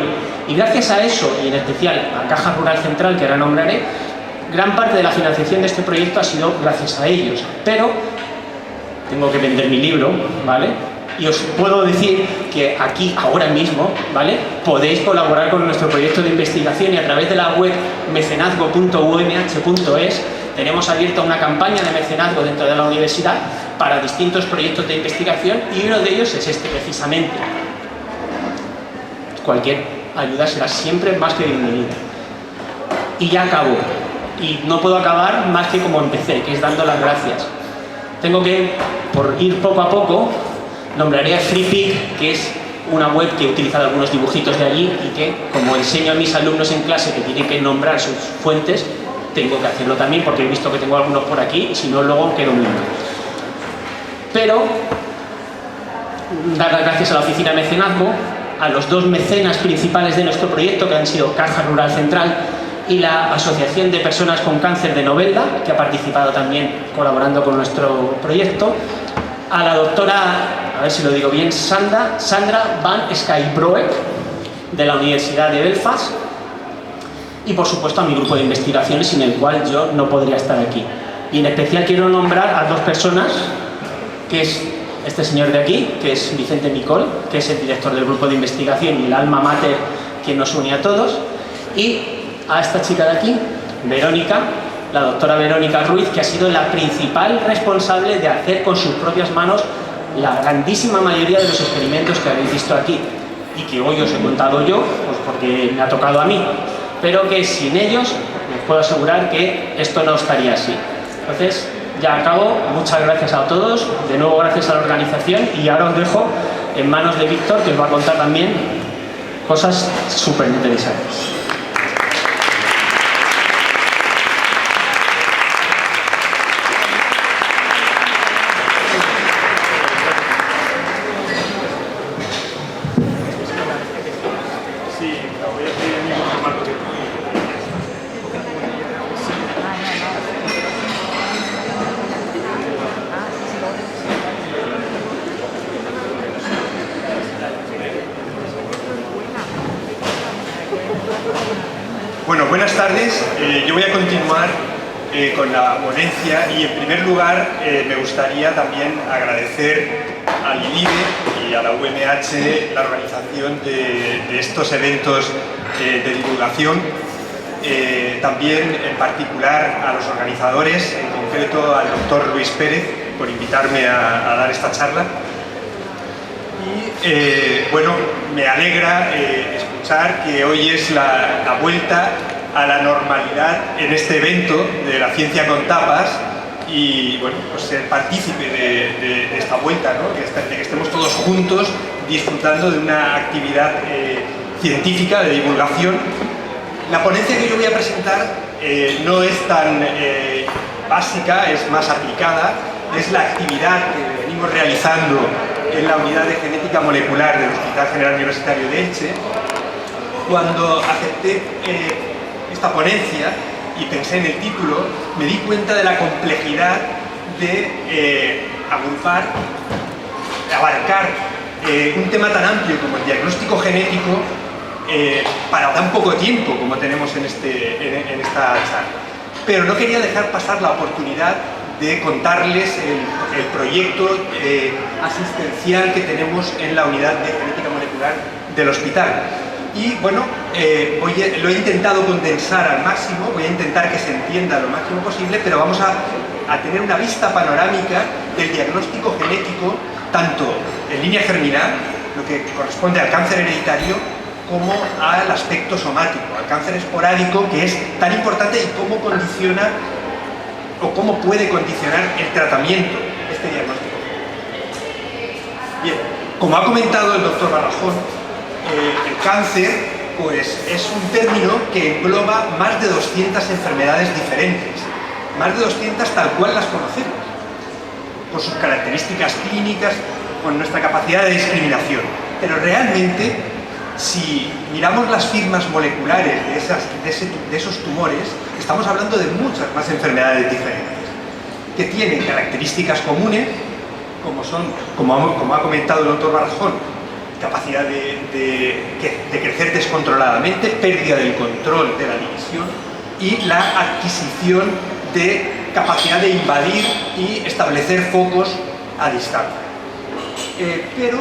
Y gracias a eso, y en especial a Caja Rural Central, que ahora nombraré, gran parte de la financiación de este proyecto ha sido gracias a ellos. Pero tengo que vender mi libro, ¿vale? Y os puedo decir que aquí, ahora mismo, ¿vale?, podéis colaborar con nuestro proyecto de investigación, y a través de la web mecenazgo.umh.es tenemos abierta una campaña de mecenazgo dentro de la universidad para distintos proyectos de investigación, y uno de ellos es este precisamente. Cualquier ayuda será siempre más que bienvenida. Y ya acabo. Y no puedo acabar más que como empecé, que es dando las gracias. Tengo que, por ir poco a poco, nombraré a FreePik, que es una web que he utilizado algunos dibujitos de allí y que, como enseño a mis alumnos en clase que tienen que nombrar sus fuentes, tengo que hacerlo también porque he visto que tengo algunos por aquí y si no luego quedo muy mal. Pero dar las gracias a la Oficina de Mecenazgo, a los 2 mecenas principales de nuestro proyecto, que han sido Caja Rural Central y la Asociación de Personas con Cáncer de Novelda, que ha participado también colaborando con nuestro proyecto, a la doctora, a ver si lo digo bien, Sandra van Schijbroek, de la Universidad de Belfast, y por supuesto a mi grupo de investigaciones, sin el cual yo no podría estar aquí. Y en especial quiero nombrar a 2 personas, que es este señor de aquí, que es Vicente Micol, que es el director del grupo de investigación y el alma mater que nos une a todos, y a esta chica de aquí, Verónica, la doctora Verónica Ruiz, que ha sido la principal responsable de hacer con sus propias manos la grandísima mayoría de los experimentos que habéis visto aquí y que hoy os he contado yo, pues porque me ha tocado a mí, pero que sin ellos les puedo asegurar que esto no estaría así. Entonces, ya acabo, muchas gracias a todos, de nuevo gracias a la organización, y ahora os dejo en manos de Víctor, que os va a contar también cosas súper interesantes. Bueno, buenas tardes. Yo voy a continuar con la ponencia y en primer lugar me gustaría también agradecer al IDIVE y a la UMH la organización de estos eventos de divulgación. También en particular a los organizadores, en concreto al doctor Luis Pérez, por invitarme a dar esta charla. Y bueno, me alegra escuchar que hoy es la vuelta a la normalidad en este evento de la ciencia con tapas y bueno, pues ser partícipe de esta vuelta, ¿no? De que estemos todos juntos disfrutando de una actividad científica de divulgación. La ponencia que yo voy a presentar no es tan básica, es más aplicada, es la actividad que venimos realizando en la unidad de genética molecular del Hospital General Universitario de Elche. Cuando acepté esta ponencia y pensé en el título, me di cuenta de la complejidad de abarcar un tema tan amplio como el diagnóstico genético para tan poco tiempo como tenemos en esta charla. Pero no quería dejar pasar la oportunidad de contarles el proyecto asistencial que tenemos en la unidad de genética molecular del hospital. Y bueno, lo he intentado condensar al máximo, voy a intentar que se entienda lo máximo posible, pero vamos a tener una vista panorámica del diagnóstico genético, tanto en línea germinal, lo que corresponde al cáncer hereditario, como al aspecto somático, al cáncer esporádico, que es tan importante y cómo condiciona o cómo puede condicionar el tratamiento de este diagnóstico. Bien, como ha comentado el doctor Barrajón, el cáncer pues, es un término que engloba más de 200 enfermedades diferentes, más de 200 tal cual las conocemos, con sus características clínicas, con nuestra capacidad de discriminación. Pero realmente, si miramos las firmas moleculares de esos tumores, estamos hablando de muchas más enfermedades diferentes, que tienen características comunes, como ha comentado el doctor Barrajón, capacidad de crecer descontroladamente, pérdida del control de la división y la adquisición de capacidad de invadir y establecer focos a distancia. Pero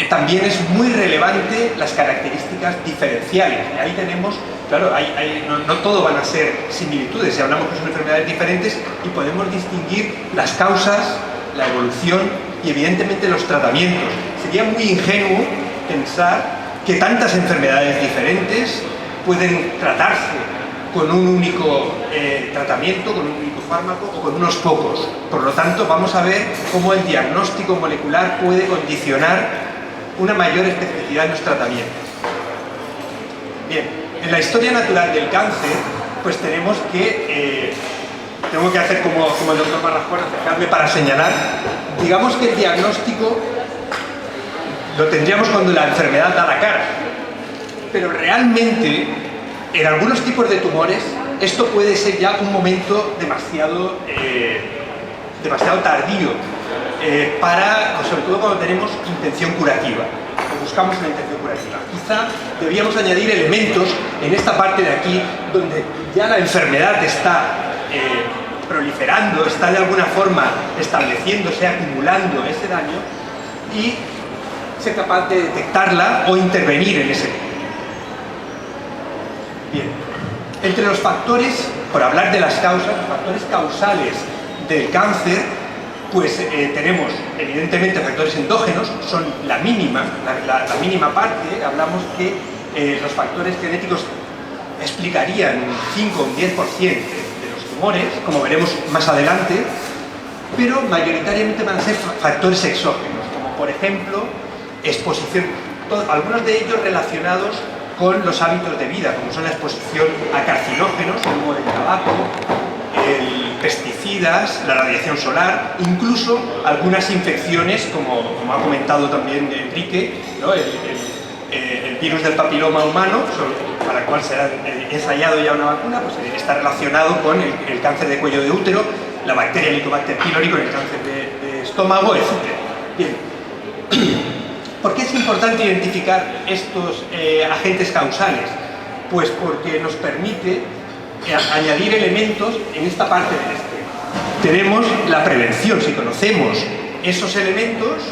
también es muy relevante las características diferenciales. Ahí tenemos, claro, no todo van a ser similitudes, si hablamos que son enfermedades diferentes y podemos distinguir las causas, la evolución y evidentemente los tratamientos. Sería muy ingenuo pensar que tantas enfermedades diferentes pueden tratarse con un único tratamiento, con un único fármaco o con unos pocos. Por lo tanto, vamos a ver cómo el diagnóstico molecular puede condicionar una mayor especificidad en los tratamientos. Bien, en la historia natural del cáncer, pues tenemos que tengo que hacer como el doctor Barrajón, acercarme para señalar. Digamos que el diagnóstico lo tendríamos cuando la enfermedad da la cara, pero realmente en algunos tipos de tumores esto puede ser ya un momento demasiado tardío sobre todo cuando tenemos intención curativa o buscamos una intención curativa. Quizá debíamos añadir elementos en esta parte de aquí donde ya la enfermedad está proliferando, está de alguna forma estableciéndose, acumulando ese daño y ser capaz de detectarla o intervenir en ese punto. Bien, entre los factores por hablar de las causas, los factores causales del cáncer, pues tenemos evidentemente factores endógenos, son la mínima parte. Hablamos que los factores genéticos explicarían un 5 o un 10% de los tumores, como veremos más adelante, pero mayoritariamente van a ser factores exógenos, como por ejemplo exposición, algunos de ellos relacionados con los hábitos de vida, como son la exposición a carcinógenos, como el tabaco, pesticidas, la radiación solar, incluso algunas infecciones, como ha comentado también Enrique, ¿no? El virus del papiloma humano, para el cual se ha ensayado ya una vacuna, pues está relacionado con el cáncer de cuello de útero, la bacteria Helicobacter pylori con el cáncer de estómago, etc. Bien. ¿Por qué es importante identificar estos agentes causales? Pues porque nos permite añadir elementos en esta parte del esquema. Tenemos la prevención. Si conocemos esos elementos,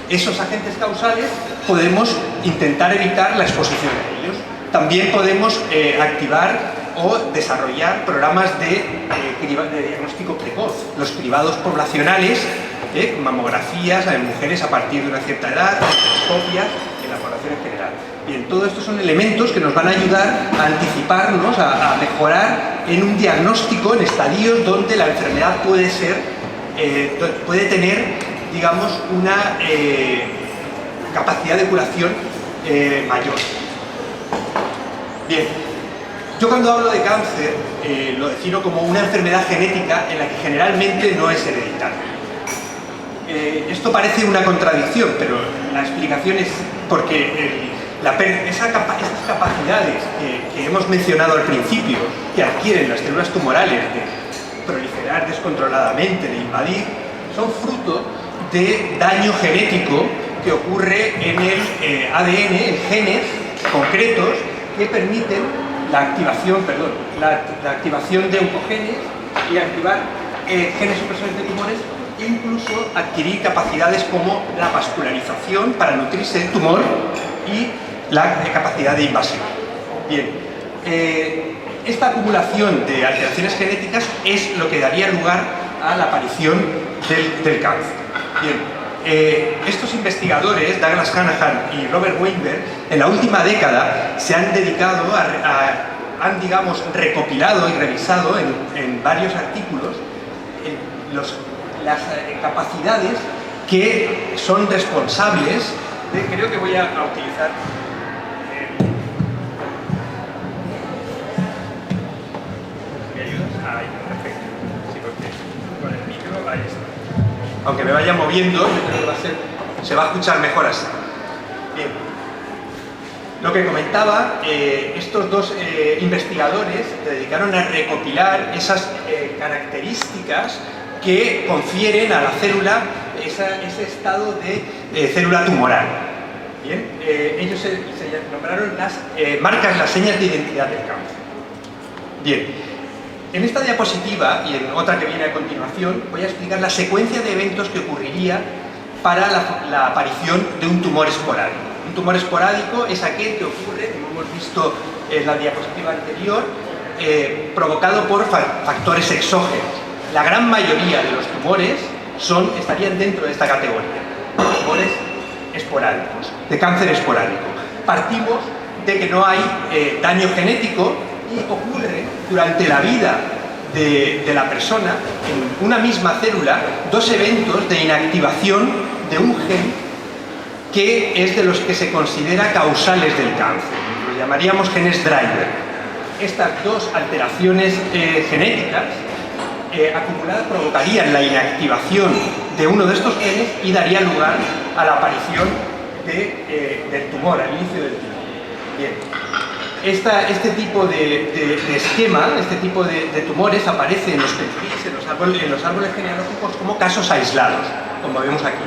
esos agentes causales, podemos intentar evitar la exposición a ellos. También podemos activar o desarrollar programas de diagnóstico precoz, los cribados poblacionales, mamografías en mujeres a partir de una cierta edad, endoscopias en la población en general. Bien, todo esto son elementos que nos van a ayudar a anticiparnos, a mejorar en un diagnóstico en estadios donde la enfermedad puede tener, digamos, una capacidad de curación mayor. Bien, yo cuando hablo de cáncer lo defino como una enfermedad genética en la que generalmente no es hereditaria. Esto parece una contradicción, pero la explicación es porque esas capacidades que hemos mencionado al principio, que adquieren las células tumorales de proliferar descontroladamente, de invadir, son fruto de daño genético que ocurre en el ADN, en genes concretos que permiten la activación de oncogenes y activar genes supresores de tumores, e incluso adquirir capacidades como la vascularización para nutrirse del tumor y la capacidad de invasión. Bien, esta acumulación de alteraciones genéticas es lo que daría lugar a la aparición del cáncer. Bien, estos investigadores, Douglas Hanahan y Robert Weinberg, en la última década se han dedicado han, digamos, recopilado y revisado en varios artículos las capacidades que son responsables de, creo que voy a utilizar ¿me ayudas? Ahí, perfecto. Sí, porque con el micro ahí está. Aunque me vaya moviendo, yo creo que se va a escuchar mejor así. Bien. Lo que comentaba, estos dos investigadores se dedicaron a recopilar esas características que confieren a la célula ese estado de célula tumoral. Bien, ellos se nombraron las señas de identidad del cáncer. Bien, en esta diapositiva y en otra que viene a continuación voy a explicar la secuencia de eventos que ocurriría para la aparición de un tumor esporádico. Un tumor esporádico es aquel que ocurre, como hemos visto en la diapositiva anterior, provocado por factores exógenos. La gran mayoría de los tumores estarían dentro de esta categoría, tumores esporádicos, de cáncer esporádico. Partimos de que no hay daño genético y ocurre durante la vida de la persona, en una misma célula, dos eventos de inactivación de un gen que es de los que se considera causales del cáncer. Los llamaríamos genes driver. Estas dos alteraciones genéticas acumuladas provocarían la inactivación de uno de estos genes y daría lugar a la aparición del tumor, al inicio del tumor. Bien. Este tipo de esquema, este tipo de tumores aparece en los pedigrees, en los árboles genealógicos como casos aislados, como vemos aquí.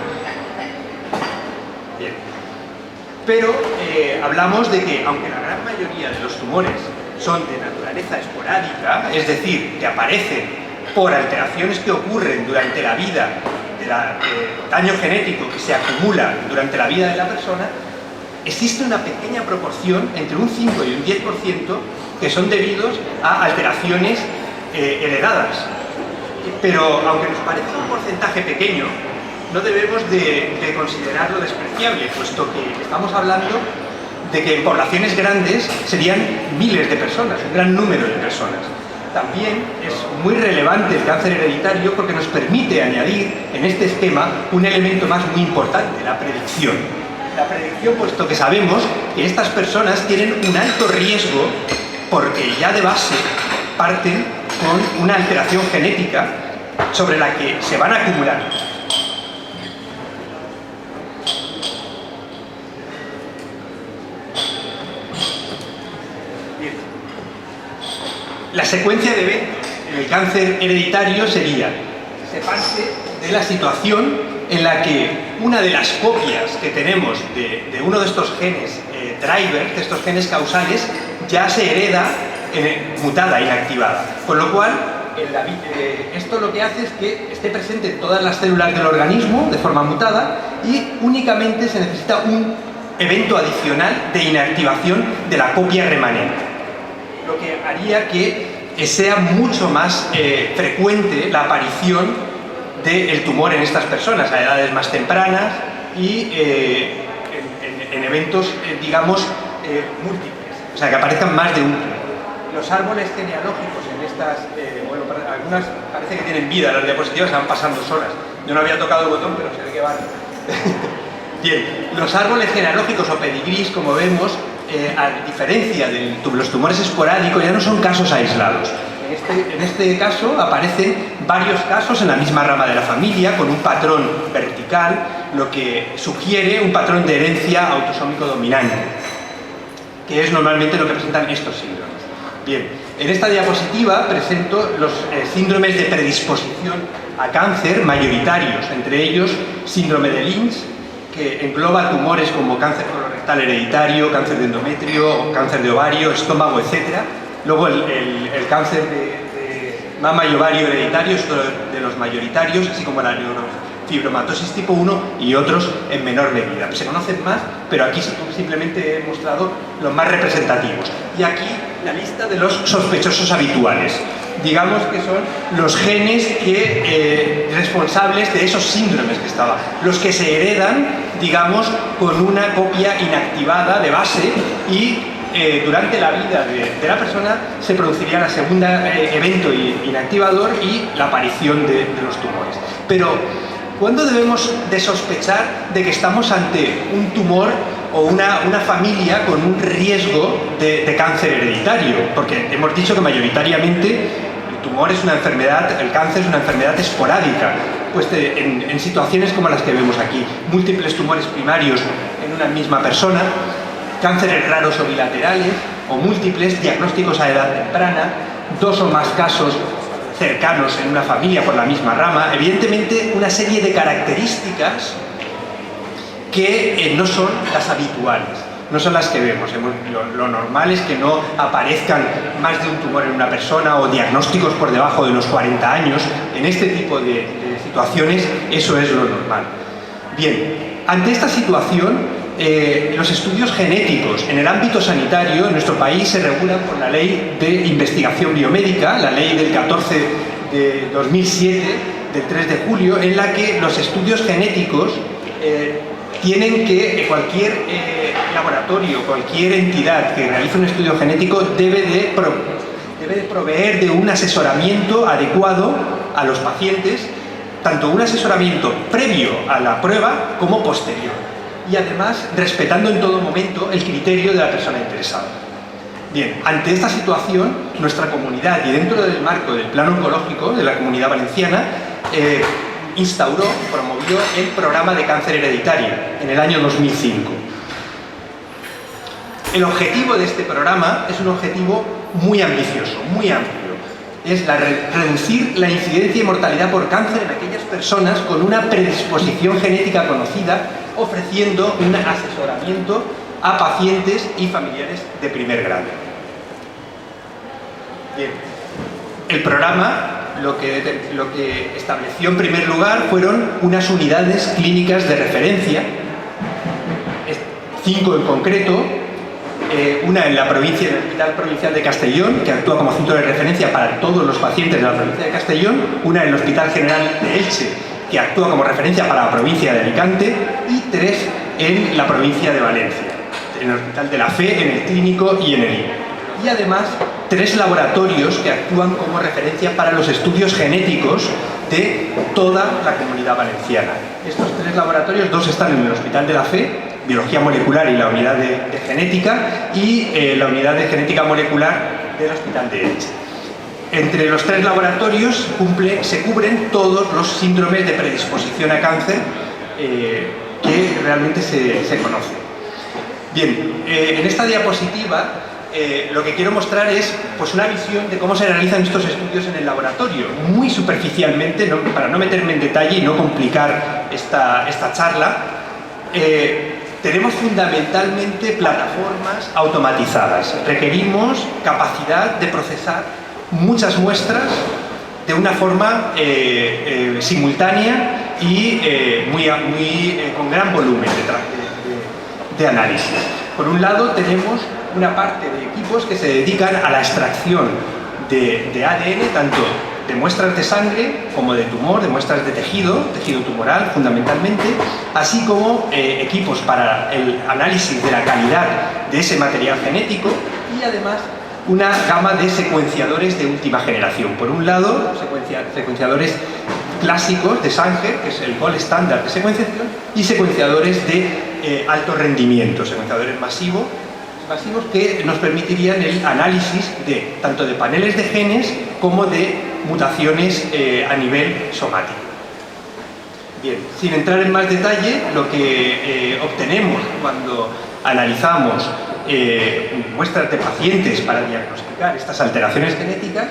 Bien. Pero hablamos de que, aunque la gran mayoría de los tumores son de naturaleza esporádica, es decir, que aparecen por alteraciones que ocurren durante la vida, daño genético que se acumula durante la vida de la persona, existe una pequeña proporción, entre un 5 y un 10%, que son debidos a alteraciones heredadas. Pero aunque nos parezca un porcentaje pequeño, no debemos de considerarlo despreciable, puesto que estamos hablando de que en poblaciones grandes serían miles de personas, un gran número de personas. También es muy relevante el cáncer hereditario porque nos permite añadir en este esquema un elemento más muy importante, la predicción. La predicción, puesto que sabemos que estas personas tienen un alto riesgo porque ya de base parten con una alteración genética sobre la que se van a acumular. Bien. La secuencia de eventos en el cáncer hereditario sería: se parte de la situación en la que una de las copias que tenemos de uno de estos genes drivers, de estos genes causales, ya se hereda mutada, inactivada. Con lo cual, esto lo que hace es que esté presente en todas las células del organismo de forma mutada y únicamente se necesita un evento adicional de inactivación de la copia remanente. Lo que haría que sea mucho más frecuente la aparición del tumor en estas personas a edades más tempranas y en eventos, digamos, múltiples, o sea, que aparezcan más de un tumor. Los árboles genealógicos en estas, bueno, algunas parece que tienen vida, las diapositivas se van pasando solas. Yo no había tocado el botón, pero se ve que van. Bien, los árboles genealógicos o pedigrís, como vemos, a diferencia de los tumores esporádicos, ya no son casos aislados. En este caso aparecen varios casos en la misma rama de la familia, con un patrón vertical, lo que sugiere un patrón de herencia autosómico dominante, que es normalmente lo que presentan estos síndromes. Bien, en esta diapositiva presento los síndromes de predisposición a cáncer mayoritarios, entre ellos síndrome de Lynch, que engloba tumores como cáncer colorectal hereditario, cáncer de endometrio, cáncer de ovario, estómago, etc. Luego el cáncer de mama y ovario hereditario es uno de los mayoritarios, así como la neurofibromatosis tipo 1 y otros en menor medida. Se conocen más, pero aquí simplemente he mostrado los más representativos. Y aquí la lista de los sospechosos habituales. Digamos que son los genes responsables de esos síndromes que estaban, los que se heredan, digamos, con una copia inactivada de base y durante la vida de la persona se produciría la segunda evento inactivador y la aparición de los tumores. Pero, ¿cuándo debemos de sospechar de que estamos ante un tumor o una familia con un riesgo de cáncer hereditario? Porque hemos dicho que mayoritariamente el tumor es una enfermedad, el cáncer es una enfermedad esporádica, pues en situaciones como las que vemos aquí, múltiples tumores primarios en una misma persona, cánceres raros o bilaterales o múltiples, diagnósticos a edad temprana, 2 o más casos cercanos en una familia por la misma rama, evidentemente una serie de características que no son las habituales, no son las que vemos. Lo normal es que no aparezcan más de un tumor en una persona o diagnósticos por debajo de los 40 años. En este tipo de situaciones eso es lo normal. Bien, ante esta situación, los estudios genéticos en el ámbito sanitario en nuestro país se regulan por la Ley de Investigación Biomédica, la Ley del 14 de 2007, del 3 de julio, en la que los estudios genéticos tienen que cualquier laboratorio, cualquier entidad que realice un estudio genético debe de proveer de un asesoramiento adecuado a los pacientes, tanto un asesoramiento previo a la prueba como posterior, y además respetando en todo momento el criterio de la persona interesada. Bien, ante esta situación, nuestra comunidad, y dentro del marco del Plan Oncológico de la Comunidad Valenciana, instauró, promovió el programa de cáncer hereditario en el año 2005. El objetivo de este programa es un objetivo muy ambicioso, muy amplio. Es reducir la incidencia y mortalidad por cáncer en aquellas personas con una predisposición genética conocida, ofreciendo un asesoramiento a pacientes y familiares de primer grado. Bien, el programa lo que estableció en primer lugar fueron unas unidades clínicas de referencia, 5 en concreto, una en la provincia, en el Hospital Provincial de Castellón, que actúa como centro de referencia para todos los pacientes de la provincia de Castellón, una en el Hospital General de Elche, que actúa como referencia para la provincia de Alicante, y 3 en la provincia de Valencia, en el Hospital de la Fe, en el Clínico y en el INE. Y además 3 laboratorios que actúan como referencia para los estudios genéticos de toda la Comunidad Valenciana. Estos 3 laboratorios, 2 están en el Hospital de la Fe, Biología Molecular y la unidad de Genética, y la unidad de Genética Molecular del Hospital de Elche. Entre los 3 laboratorios se cubren todos los síndromes de predisposición a cáncer que realmente se conocen. Bien, en esta diapositiva lo que quiero mostrar es pues, una visión de cómo se realizan estos estudios en el laboratorio, muy superficialmente, para no meterme en detalle y no complicar esta charla. Tenemos fundamentalmente plataformas automatizadas. Requerimos capacidad de procesar muchas muestras de una forma simultánea y con gran volumen de análisis. Por un lado tenemos una parte de equipos que se dedican a la extracción de ADN, tanto de muestras de sangre como de tumor, de muestras de tejido tumoral fundamentalmente, así como equipos para el análisis de la calidad de ese material genético, y además una gama de secuenciadores de última generación. Por un lado, secuenciadores clásicos de Sanger, que es el gold estándar de secuenciación, y secuenciadores de alto rendimiento, secuenciadores masivos que nos permitirían el análisis tanto de paneles de genes como de mutaciones a nivel somático. Bien, sin entrar en más detalle, lo que obtenemos cuando analizamos muestras de pacientes para diagnosticar estas alteraciones genéticas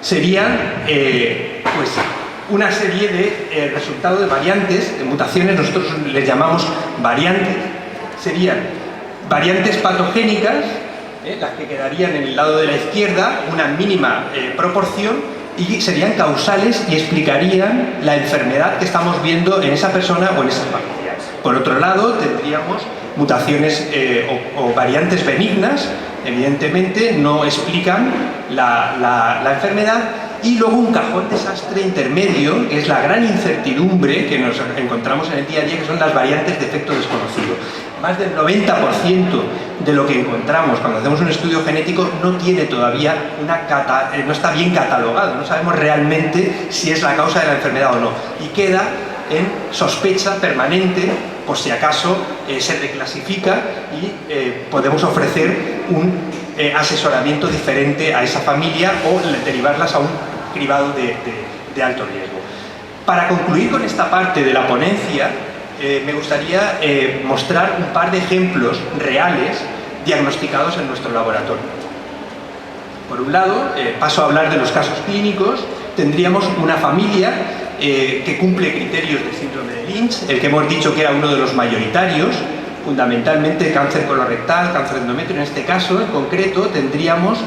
serían pues, una serie de resultados de variantes, de mutaciones, nosotros les llamamos variantes, serían variantes patogénicas, las que quedarían en el lado de la izquierda, una mínima proporción, y serían causales y explicarían la enfermedad que estamos viendo en esa persona o en esas familias. Por otro lado, tendríamos mutaciones o variantes benignas, evidentemente no explican la enfermedad, y luego un cajón desastre intermedio, que es la gran incertidumbre que nos encontramos en el día a día, que son las variantes de efecto desconocido. Más del 90% de lo que encontramos cuando hacemos un estudio genético no tiene todavía no está bien catalogado, no sabemos realmente si es la causa de la enfermedad o no, y queda en sospecha permanente por si acaso se reclasifica y podemos ofrecer un asesoramiento diferente a esa familia o derivarlas a un cribado de alto riesgo. Para concluir con esta parte de la ponencia, me gustaría mostrar un par de ejemplos reales diagnosticados en nuestro laboratorio. Por un lado, paso a hablar de los casos clínicos. Tendríamos una familia que cumple criterios de síndrome de Lynch, el que hemos dicho que era uno de los mayoritarios, fundamentalmente cáncer colorectal, cáncer de endometrio. En este caso, en concreto, tendríamos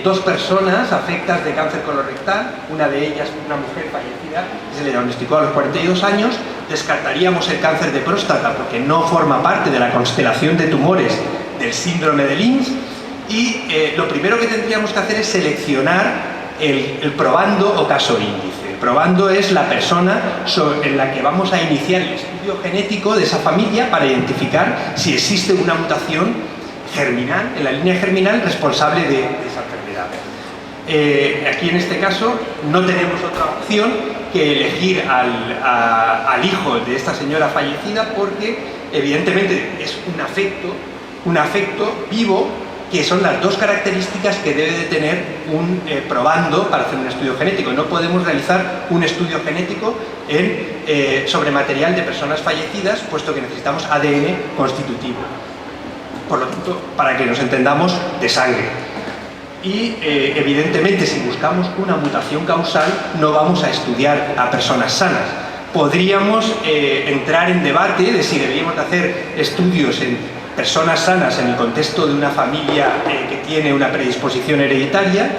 2 personas afectas de cáncer colorectal, una de ellas una mujer fallecida, que se le diagnosticó a los 42 años, descartaríamos el cáncer de próstata porque no forma parte de la constelación de tumores del síndrome de Lynch, y lo primero que tendríamos que hacer es seleccionar el probando o caso índice. El probando es la persona en la que vamos a iniciar el estudio genético de esa familia para identificar si existe una mutación germinal, en la línea germinal responsable de esa enfermedad. Aquí en este caso no tenemos otra opción que elegir al hijo de esta señora fallecida, porque evidentemente es un afecto vivo, que son las 2 características que debe de tener un probando para hacer un estudio genético. No podemos realizar un estudio genético sobre material de personas fallecidas, puesto que necesitamos ADN constitutivo. Por lo tanto, para que nos entendamos, de sangre. Y evidentemente, si buscamos una mutación causal, no vamos a estudiar a personas sanas. Podríamos entrar en debate de si deberíamos de hacer estudios en personas sanas en el contexto de una familia que tiene una predisposición hereditaria.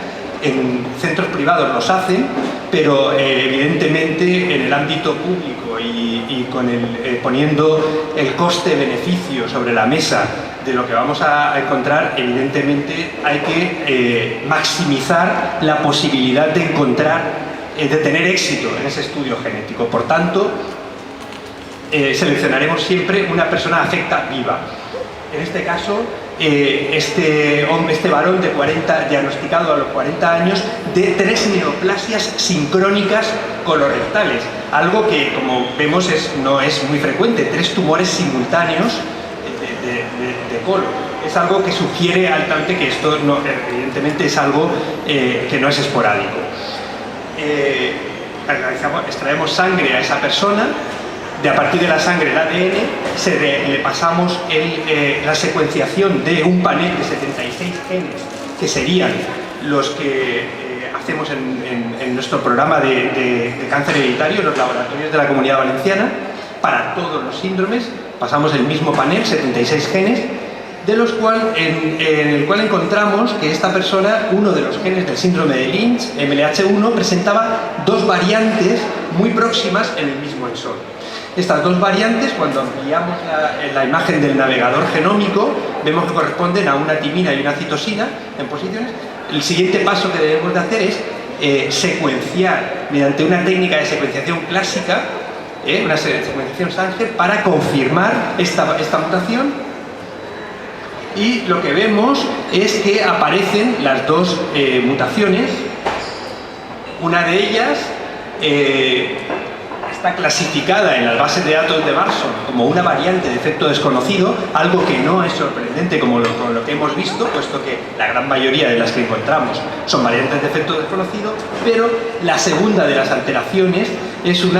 en centros privados los hacen, pero evidentemente en el ámbito público y con poniendo el coste-beneficio sobre la mesa de lo que vamos a encontrar, evidentemente hay que maximizar la posibilidad de de tener éxito en ese estudio genético. Por tanto, seleccionaremos siempre una persona afecta viva. En este caso, este varón de 40, diagnosticado a los 40 años, de 3 neoplasias sincrónicas colorectales, algo que, como vemos, no es muy frecuente, 3 tumores simultáneos de colon. Es algo que sugiere altamente que esto, evidentemente, es algo que no es esporádico. Extraemos sangre a esa persona. A partir de la sangre, el ADN, le pasamos la secuenciación de un panel de 76 genes, que serían los que hacemos en nuestro programa de cáncer hereditario en los laboratorios de la Comunidad Valenciana. Para todos los síndromes pasamos el mismo panel, 76 genes, en el cual encontramos que esta persona, uno de los genes del síndrome de Lynch, MLH1, presentaba 2 variantes muy próximas en el mismo exón. Estas 2 variantes, cuando ampliamos la imagen del navegador genómico, vemos que corresponden a una timina y una citosina en posiciones. El siguiente paso que debemos de hacer es secuenciar mediante una técnica de secuenciación clásica, una secuenciación Sanger, para confirmar esta mutación. Y lo que vemos es que aparecen las 2 mutaciones. Una de ellas está clasificada en las bases de datos de Barson como una variante de efecto desconocido, algo que no es sorprendente con lo que hemos visto, puesto que la gran mayoría de las que encontramos son variantes de efecto desconocido, pero la segunda de las alteraciones es un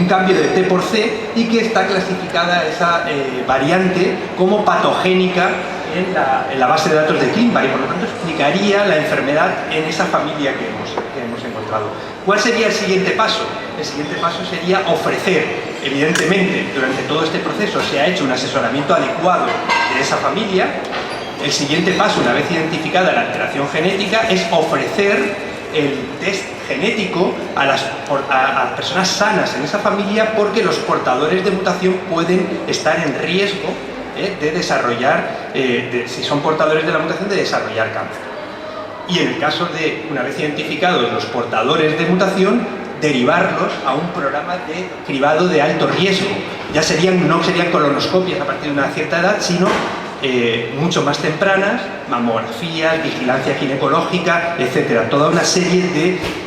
cambio de T por C, y que está clasificada esa variante como patogénica en la base de datos de ClinVar, y por lo tanto explicaría la enfermedad en esa familia que hemos encontrado. ¿Cuál sería el siguiente paso? El siguiente paso sería ofrecer, evidentemente, durante todo este proceso se ha hecho un asesoramiento adecuado de esa familia. El siguiente paso, una vez identificada la alteración genética, es ofrecer el test genético a las personas sanas en esa familia, porque los portadores de mutación pueden estar en riesgo de desarrollar, si son portadores de la mutación, de desarrollar cáncer. Y en el caso de, una vez identificados los portadores de mutación, derivarlos a un programa de cribado de alto riesgo. Ya no serían colonoscopias a partir de una cierta edad, sino mucho más tempranas, mamografías, vigilancia ginecológica, etcétera. Toda una serie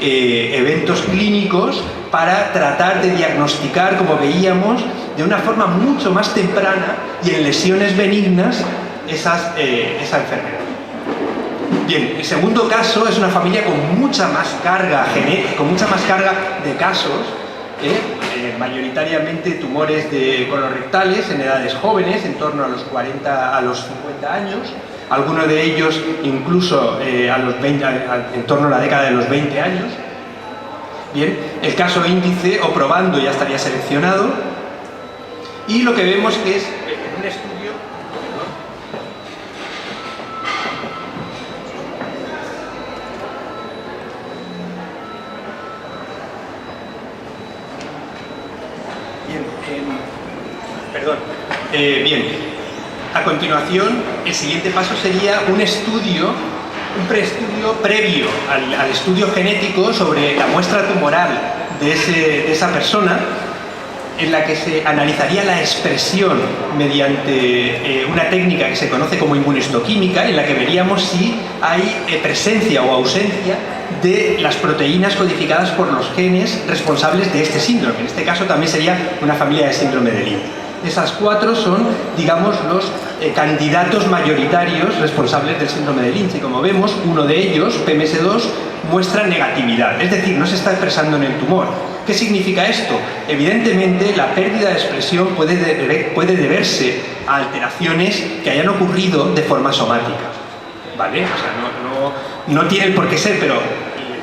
de eventos clínicos para tratar de diagnosticar, como veíamos, de una forma mucho más temprana y en lesiones benignas esa enfermedad. Bien, el segundo caso es una familia con mucha más carga genética, con mucha más carga de casos, mayoritariamente tumores colorectales en edades jóvenes, en torno a los 40 a los 50 años, algunos de ellos incluso en torno a la década de los 20 años. Bien, el caso índice o probando ya estaría seleccionado, y lo que vemos es en un estudio. Bien, a continuación el siguiente paso sería un preestudio previo al estudio genético sobre la muestra tumoral de esa persona, en la que se analizaría la expresión mediante una técnica que se conoce como inmunohistoquímica, en la que veríamos si hay presencia o ausencia de las proteínas codificadas por los genes responsables de este síndrome. En este caso también sería una familia de síndrome de Lynch. Esas 4 son, digamos, los candidatos mayoritarios responsables del síndrome de Lynch, y como vemos, uno de ellos, PMS2, muestra negatividad, es decir, no se está expresando en el tumor. ¿Qué significa esto? Evidentemente, la pérdida de expresión puede deberse a alteraciones que hayan ocurrido de forma somática, ¿vale? O sea, no tiene por qué ser, pero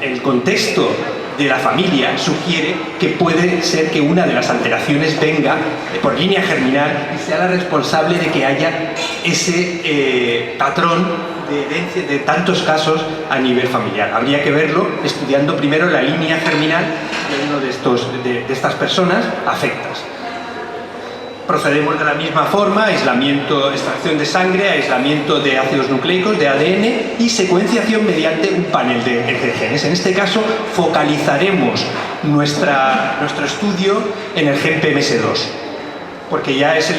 el contexto de la familia sugiere que puede ser que una de las alteraciones venga por línea germinal y sea la responsable de que haya ese patrón de herencia de tantos casos a nivel familiar. Habría que verlo estudiando primero la línea germinal de uno de estas personas afectas. Procedemos de la misma forma: aislamiento, extracción de sangre, aislamiento de ácidos nucleicos, de ADN y secuenciación mediante un panel de genes. En este caso focalizaremos nuestro estudio en el gen PMS2, porque ya es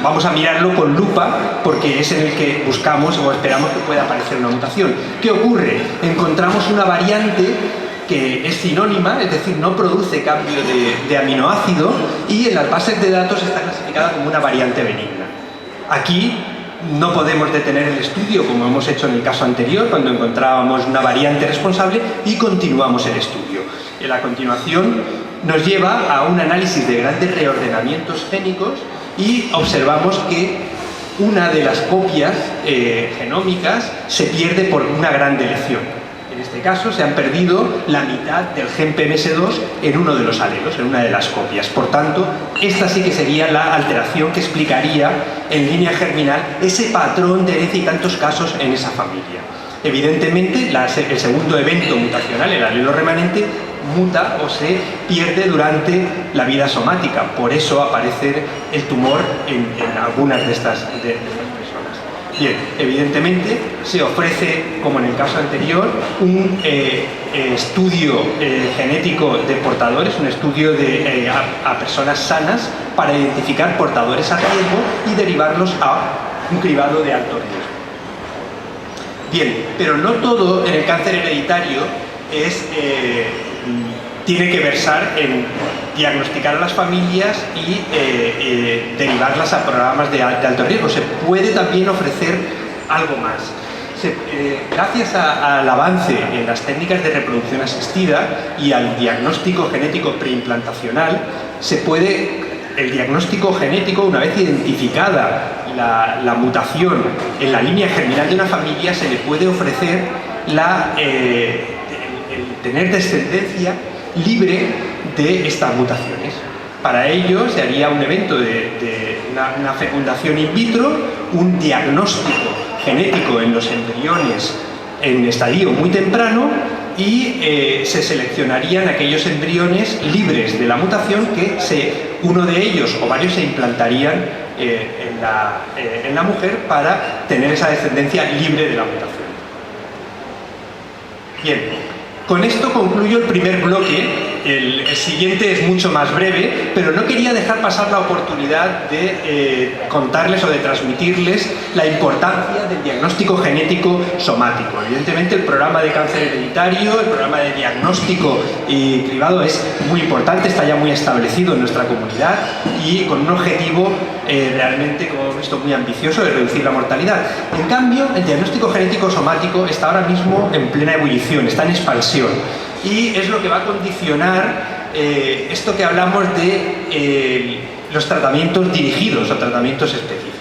vamos a mirarlo con lupa, porque es en el que buscamos o esperamos que pueda aparecer una mutación. ¿Qué ocurre? Encontramos una variante que es sinónima, es decir, no produce cambio de aminoácido, y en las bases de datos está clasificada como una variante benigna. Aquí no podemos detener el estudio como hemos hecho en el caso anterior, cuando encontrábamos una variante responsable, y continuamos el estudio. En la continuación nos lleva a un análisis de grandes reordenamientos génicos y observamos que una de las copias genómicas se pierde por una gran deleción. En este caso se han perdido la mitad del gen PMS2 en uno de los alelos, en una de las copias. Por tanto, esta sí que sería la alteración que explicaría en línea germinal ese patrón de herencia y tantos casos en esa familia. Evidentemente, el segundo evento mutacional, el alelo remanente, muta o se pierde durante la vida somática. Por eso aparece el tumor en algunas de estas personas. Bien, evidentemente se ofrece, como en el caso anterior, un estudio genético de portadores, un estudio a personas sanas para identificar portadores a riesgo y derivarlos a un cribado de alto riesgo. Bien, pero no todo en el cáncer hereditario tiene que versar en diagnosticar a las familias y derivarlas a programas de alto riesgo. Se puede también ofrecer algo más. Gracias al avance en las técnicas de reproducción asistida y al diagnóstico genético preimplantacional, el diagnóstico genético, una vez identificada la mutación en la línea germinal de una familia, se le puede ofrecer el tener descendencia libre de estas mutaciones. Para ello se haría un evento de una fecundación in vitro, un diagnóstico genético en los embriones en estadio muy temprano, y se seleccionarían aquellos embriones libres de la mutación que uno de ellos o varios se implantarían en la mujer para tener esa descendencia libre de la mutación. Bien, con esto concluyo el primer bloque. El siguiente es mucho más breve, pero no quería dejar pasar la oportunidad de contarles o de transmitirles la importancia del diagnóstico genético somático. Evidentemente el programa de cáncer hereditario, el programa de diagnóstico y cribado es muy importante, está ya muy establecido en nuestra comunidad y con un objetivo realmente, como hemos visto, muy ambicioso de reducir la mortalidad. En cambio, el diagnóstico genético somático está ahora mismo en plena ebullición, está en expansión. Y es lo que va a condicionar esto que hablamos de los tratamientos dirigidos o tratamientos específicos.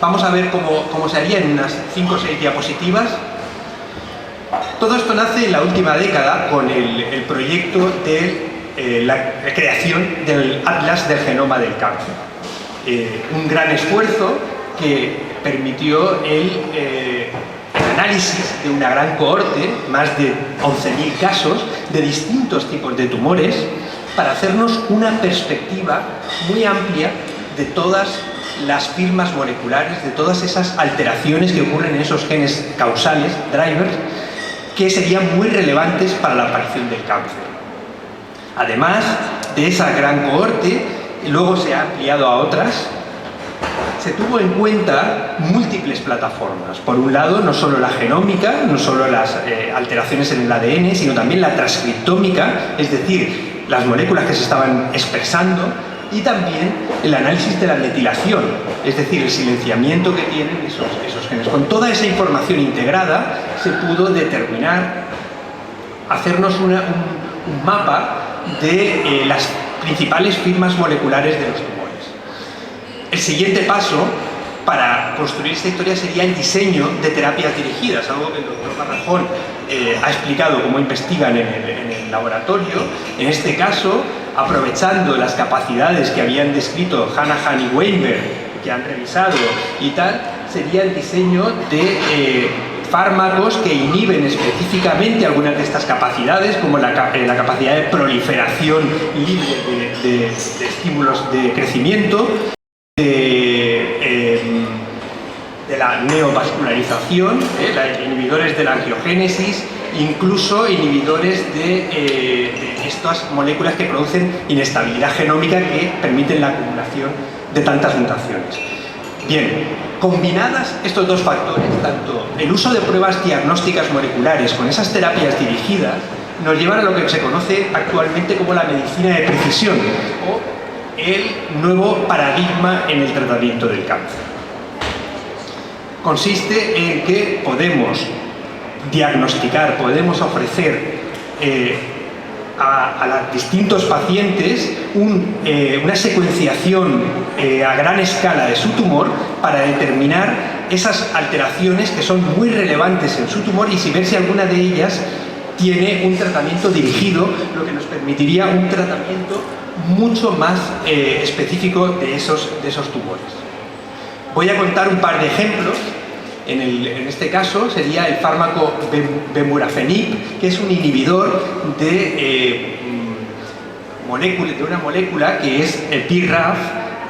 Vamos a ver cómo se haría en unas 5 o 6 diapositivas. Todo esto nace en la última década con el proyecto de la creación del Atlas del Genoma del Cáncer. Un gran esfuerzo que permitió el análisis de una gran cohorte, más de 11.000 casos de distintos tipos de tumores, para hacernos una perspectiva muy amplia de todas las firmas moleculares, de todas esas alteraciones que ocurren en esos genes causales, drivers, que serían muy relevantes para la aparición del cáncer. Además de esa gran cohorte, luego se ha ampliado a otras. Se tuvo en cuenta múltiples plataformas. Por un lado, no solo la genómica, no solo las alteraciones en el ADN, sino también la transcriptómica, es decir, las moléculas que se estaban expresando, y también el análisis de la metilación, es decir, el silenciamiento que tienen esos genes. Con toda esa información integrada se pudo determinar, hacernos un mapa de las principales firmas moleculares de los tumores. El siguiente paso para construir esta historia sería el diseño de terapias dirigidas, algo que el doctor Barrajón ha explicado cómo investigan en el laboratorio. En este caso, aprovechando las capacidades que habían descrito Hanahan y Weinberg, que han revisado y tal, sería el diseño de fármacos que inhiben específicamente algunas de estas capacidades, como la capacidad de proliferación libre de estímulos de crecimiento, de la neovascularización, inhibidores de la angiogénesis, incluso inhibidores de estas moléculas que producen inestabilidad genómica que permiten la acumulación de tantas mutaciones. Bien, combinadas estos dos factores, tanto el uso de pruebas diagnósticas moleculares con esas terapias dirigidas, nos llevan a lo que se conoce actualmente como la medicina de precisión o el nuevo paradigma en el tratamiento del cáncer. Consiste en que podemos diagnosticar, podemos ofrecer a los distintos pacientes una secuenciación a gran escala de su tumor para determinar esas alteraciones que son muy relevantes en su tumor y ver si alguna de ellas tiene un tratamiento dirigido, lo que nos permitiría un tratamiento mucho más específico de esos tumores. Voy a contar un par de ejemplos. En este caso sería el fármaco Vemurafenib, que es un inhibidor de una molécula que es el BRAF,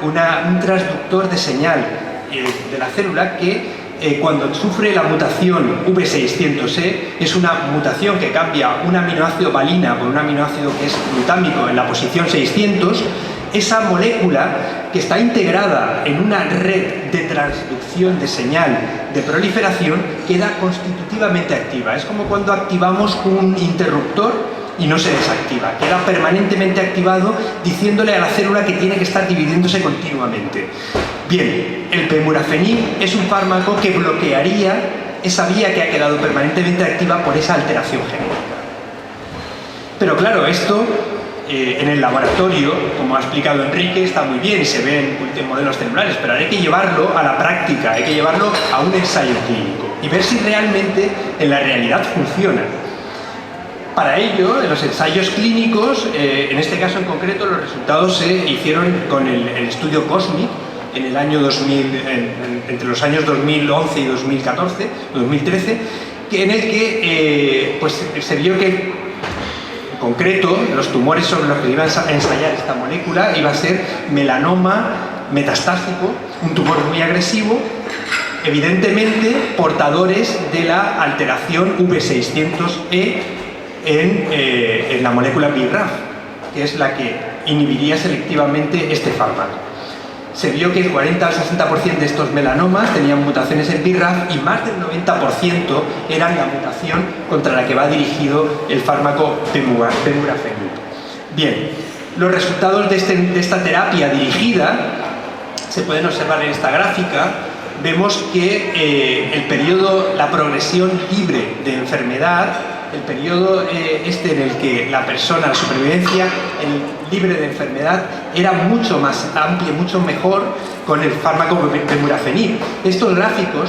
un transductor de señal de la célula que cuando sufre la mutación V600E, es una mutación que cambia un aminoácido valina por un aminoácido que es glutámico en la posición 600, esa molécula que está integrada en una red de transducción de señal de proliferación queda constitutivamente activa. Es como cuando activamos un interruptor y no se desactiva, queda permanentemente activado diciéndole a la célula que tiene que estar dividiéndose continuamente. Bien, el Vemurafenib es un fármaco que bloquearía esa vía que ha quedado permanentemente activa por esa alteración genética. Pero claro, esto en el laboratorio, como ha explicado Enrique, está muy bien y se ve en modelos celulares, pero hay que llevarlo a la práctica, hay que llevarlo a un ensayo clínico y ver si realmente en la realidad funciona. Para ello, en los ensayos clínicos, en este caso en concreto, los resultados se hicieron con el estudio COSMIC en el año 2000, entre los años 2011 y 2013, en el que pues, se vio que en concreto, los tumores sobre los que iban a ensayar esta molécula iba a ser melanoma metastásico, un tumor muy agresivo, evidentemente portadores de la alteración V600E en la molécula BRAF, que es la que inhibiría selectivamente este fármaco. Se vio que el 40 al 60% de estos melanomas tenían mutaciones en BRAF y más del 90% eran la mutación contra la que va dirigido el fármaco Vemurafenib. Bien, los resultados de esta terapia dirigida se pueden observar en esta gráfica. Vemos que el periodo, la progresión libre de enfermedad, el periodo en el que la persona, la supervivencia libre de enfermedad era mucho más amplia, mucho mejor con el fármaco Vemurafenib. Estos gráficos,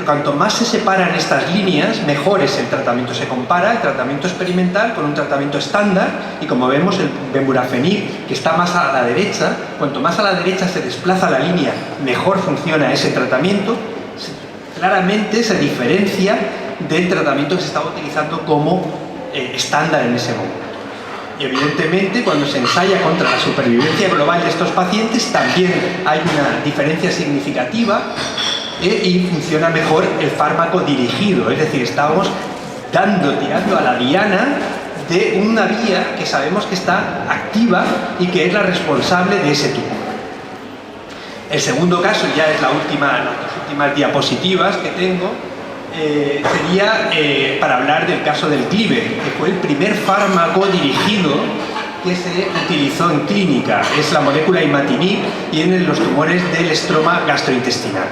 cuanto más se separan estas líneas, mejor es el tratamiento. Se compara el tratamiento experimental con un tratamiento estándar y como vemos el Vemurafenib, que está más a la derecha, cuanto más a la derecha se desplaza la línea, mejor funciona ese tratamiento. Claramente se diferencia del tratamiento que se estaba utilizando como estándar en ese momento. Y evidentemente cuando se ensaya contra la supervivencia global de estos pacientes también hay una diferencia significativa y funciona mejor el fármaco dirigido, es decir, estamos tirando a la diana de una vía que sabemos que está activa y que es la responsable de ese tumor. El segundo caso, ya es las dos últimas diapositivas que tengo, sería para hablar del caso del Gleevec, que fue el primer fármaco dirigido que se utilizó en clínica. Es la molécula imatinib y en los tumores del estroma gastrointestinal.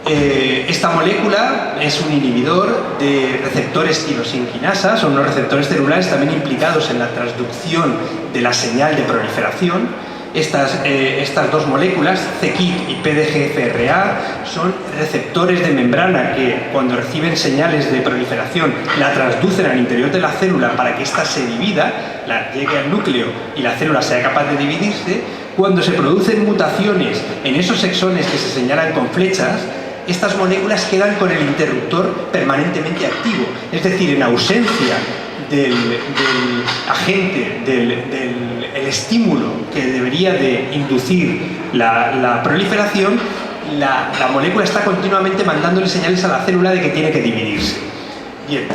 Esta molécula es un inhibidor de receptores tirosinquinasa, son unos receptores celulares también implicados en la transducción de la señal de proliferación. Estas dos moléculas, c-KIT y PDGFRA, son receptores de membrana que cuando reciben señales de proliferación la transducen al interior de la célula para que ésta se divida, llegue al núcleo y la célula sea capaz de dividirse, Cuando se producen mutaciones en esos exones que se señalan con flechas, estas moléculas quedan con el interruptor permanentemente activo, es decir, en ausencia del agente, el estímulo que debería de inducir la proliferación, la molécula está continuamente mandándole señales a la célula de que tiene que dividirse. Bien,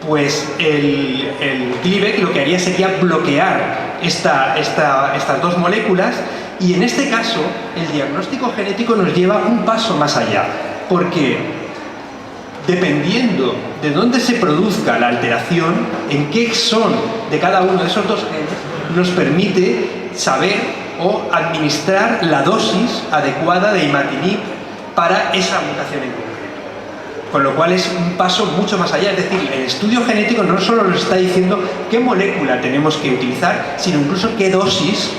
pues el Gleevec lo que haría sería bloquear estas dos moléculas, y en este caso el diagnóstico genético nos lleva un paso más allá, porque dependiendo de dónde se produzca la alteración, en qué exón de cada uno de esos dos genes, nos permite saber o administrar la dosis adecuada de imatinib para esa mutación en concreto. Con lo cual es un paso mucho más allá, es decir, el estudio genético no solo nos está diciendo qué molécula tenemos que utilizar, sino incluso qué dosis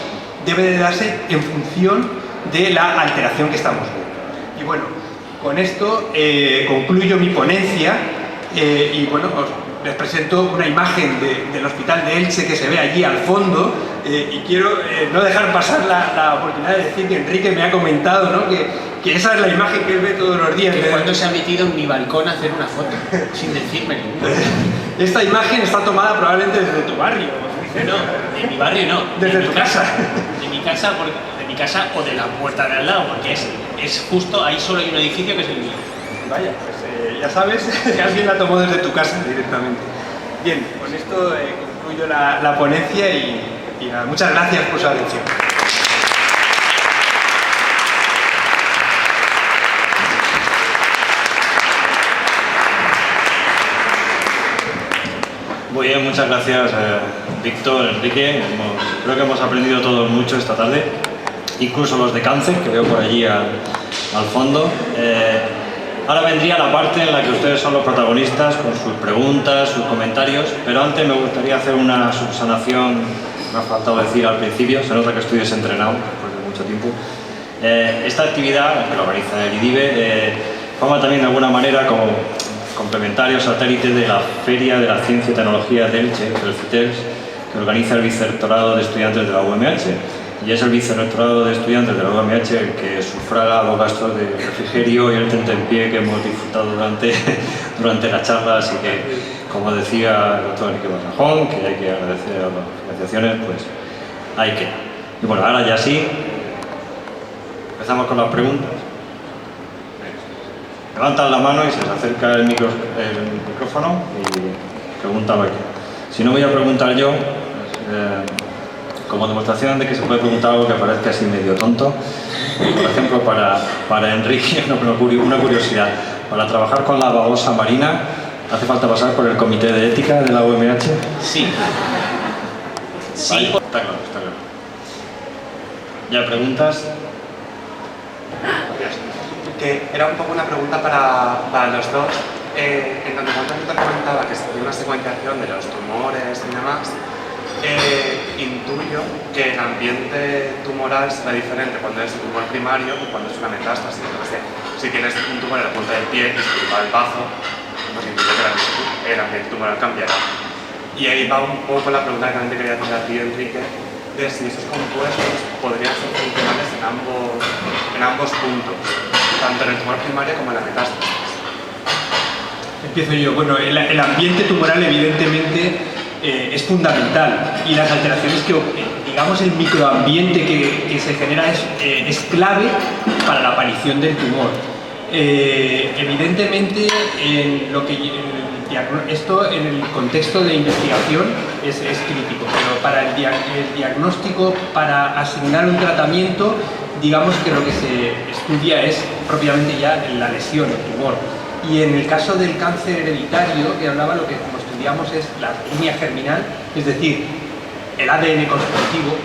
debe de darse en función de la alteración que estamos viendo. Y bueno, con esto concluyo mi ponencia y bueno, les presento una imagen del Hospital de Elche que se ve allí al fondo, y quiero no dejar pasar la oportunidad de decir que Enrique me ha comentado, ¿no?, que esa es la imagen que él ve todos los días. Que cuando se ha metido en mi balcón a hacer una foto, sin decírmelo. Esta imagen está tomada probablemente desde tu barrio. No, de mi barrio no. Desde tu casa. De mi casa, de mi casa o de la puerta de al lado, porque es justo, ahí solo hay un edificio que es el mío. Vaya, pues ya sabes que alguien la tomó desde tu casa directamente. Bien, con esto concluyo la ponencia y nada, muchas gracias por su atención. Muy bien, muchas gracias Víctor, Enrique. Creo que hemos aprendido todos mucho esta tarde, incluso los de cáncer, que veo por allí al fondo. Ahora vendría la parte en la que ustedes son los protagonistas, con sus preguntas, sus comentarios, pero antes me gustaría hacer una subsanación, me ha faltado decir al principio, se nota que estoy desentrenado después de mucho tiempo. Esta actividad, que lo organiza el IDIVE, forma también de alguna manera como complementario satélite de la Feria de la Ciencia y Tecnología de Elche, el CITELS, que organiza el Vicerrectorado de Estudiantes de la UMH. Y es el Vicerrectorado de Estudiantes de la UMH el que sufraga los gastos de refrigerio y el tentempié que hemos disfrutado durante la charla. Así que, como decía el doctor Enrique Barrajón, que hay que agradecer a las organizaciones, pues hay que. Y bueno, ahora ya sí, empezamos con las preguntas. Levantan la mano y se les acerca el micrófono y preguntan lo que. Si no, voy a preguntar yo, como demostración de que se puede preguntar algo que parezca así medio tonto. Por ejemplo, para Enrique, una curiosidad. Para trabajar con la babosa marina, ¿hace falta pasar por el comité de ética de la UMH? Sí. Sí. Vale, está claro, está claro. ¿Ya preguntas? Que era un poco una pregunta para los dos. En donde te comentaba que se hacía una secuenciación de los tumores y demás, intuyo que el ambiente tumoral será diferente cuando es un tumor primario que cuando es una metástasis. Si tienes un tumor en la punta del pie y se va el bazo, pues intuyo que el ambiente tumoral cambiará. Y ahí va un poco la pregunta que también te quería hacer a ti, Enrique, de si esos compuestos podrían ser funcionales en ambos puntos, tanto en el tumor primario como en la metástasis. Empiezo yo. Bueno, el ambiente tumoral evidentemente es fundamental, y las alteraciones que, digamos, el microambiente que se genera es clave para la aparición del tumor. Evidentemente, esto en el contexto de investigación es crítico, pero para el diagnóstico, para asignar un tratamiento, digamos que lo que se estudia es propiamente ya la lesión, el tumor. Y en el caso del cáncer hereditario que hablaba, lo que como estudiamos es la línea germinal, es decir, el ADN constitutivo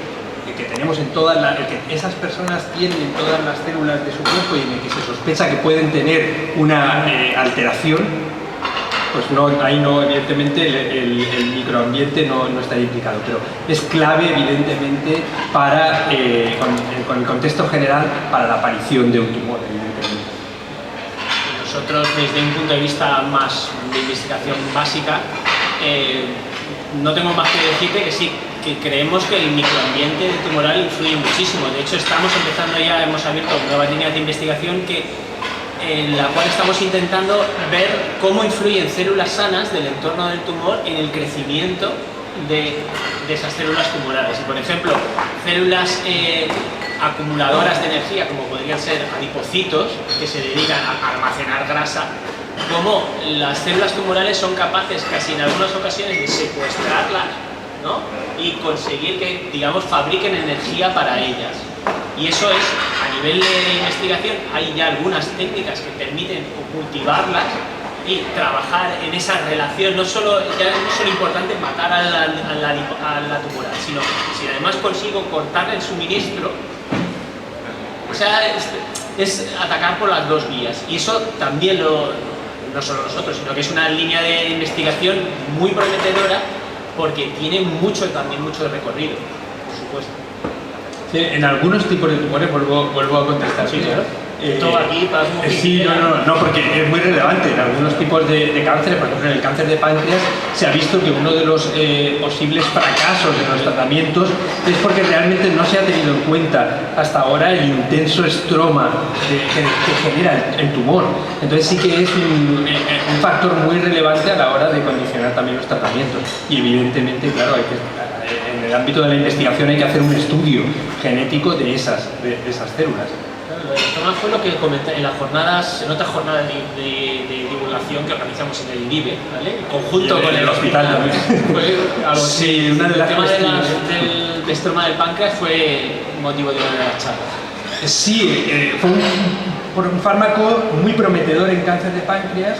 que tenemos en todas el que esas personas tienen en todas las células de su cuerpo y en el que se sospecha que pueden tener una alteración, pues no, ahí no, evidentemente el microambiente no estaría implicado, pero es clave evidentemente para, con el contexto general, para la aparición de un tumor, evidentemente. Nosotros, desde un punto de vista más de investigación básica, no tengo más que decirte que sí, que creemos que el microambiente tumoral influye muchísimo. De hecho, estamos empezando ya, hemos abierto nuevas líneas de investigación en la cual estamos intentando ver cómo influyen células sanas del entorno del tumor en el crecimiento de esas células tumorales. Y, por ejemplo, células acumuladoras de energía, como podrían ser adipocitos, que se dedican a almacenar grasa, como las células tumorales son capaces casi en algunas ocasiones de secuestrarlas, ¿no? Y conseguir que, digamos, fabriquen energía para ellas. Y eso es, a nivel de investigación, hay ya algunas técnicas que permiten cultivarlas y trabajar en esa relación. No solo importante matar a la tumoral, sino si además consigo cortar el suministro, o sea, es atacar por las dos vías. Y eso también no solo nosotros, sino que es una línea de investigación muy prometedora porque tiene también mucho recorrido, por supuesto. Sí, en algunos tipos de tumores, vuelvo a contestar. Sí, claro. Todo aquí para sí, no, porque es muy relevante. En algunos tipos de cánceres, por ejemplo en el cáncer de páncreas, se ha visto que uno de los posibles fracasos de los tratamientos es porque realmente no se ha tenido en cuenta hasta ahora el intenso estroma que genera el tumor. Entonces sí que es un factor muy relevante a la hora de condicionar también los tratamientos. Y evidentemente, claro, en el ámbito de la investigación hay que hacer un estudio genético de esas células. El estroma fue lo que comenté en otras jornadas de divulgación que organizamos en el IDIVE, ¿vale? En conjunto con el hospital también. Sí, una de las el tema del estroma del páncreas fue motivo de una de las charlas. Sí, fue un fármaco muy prometedor en cáncer de páncreas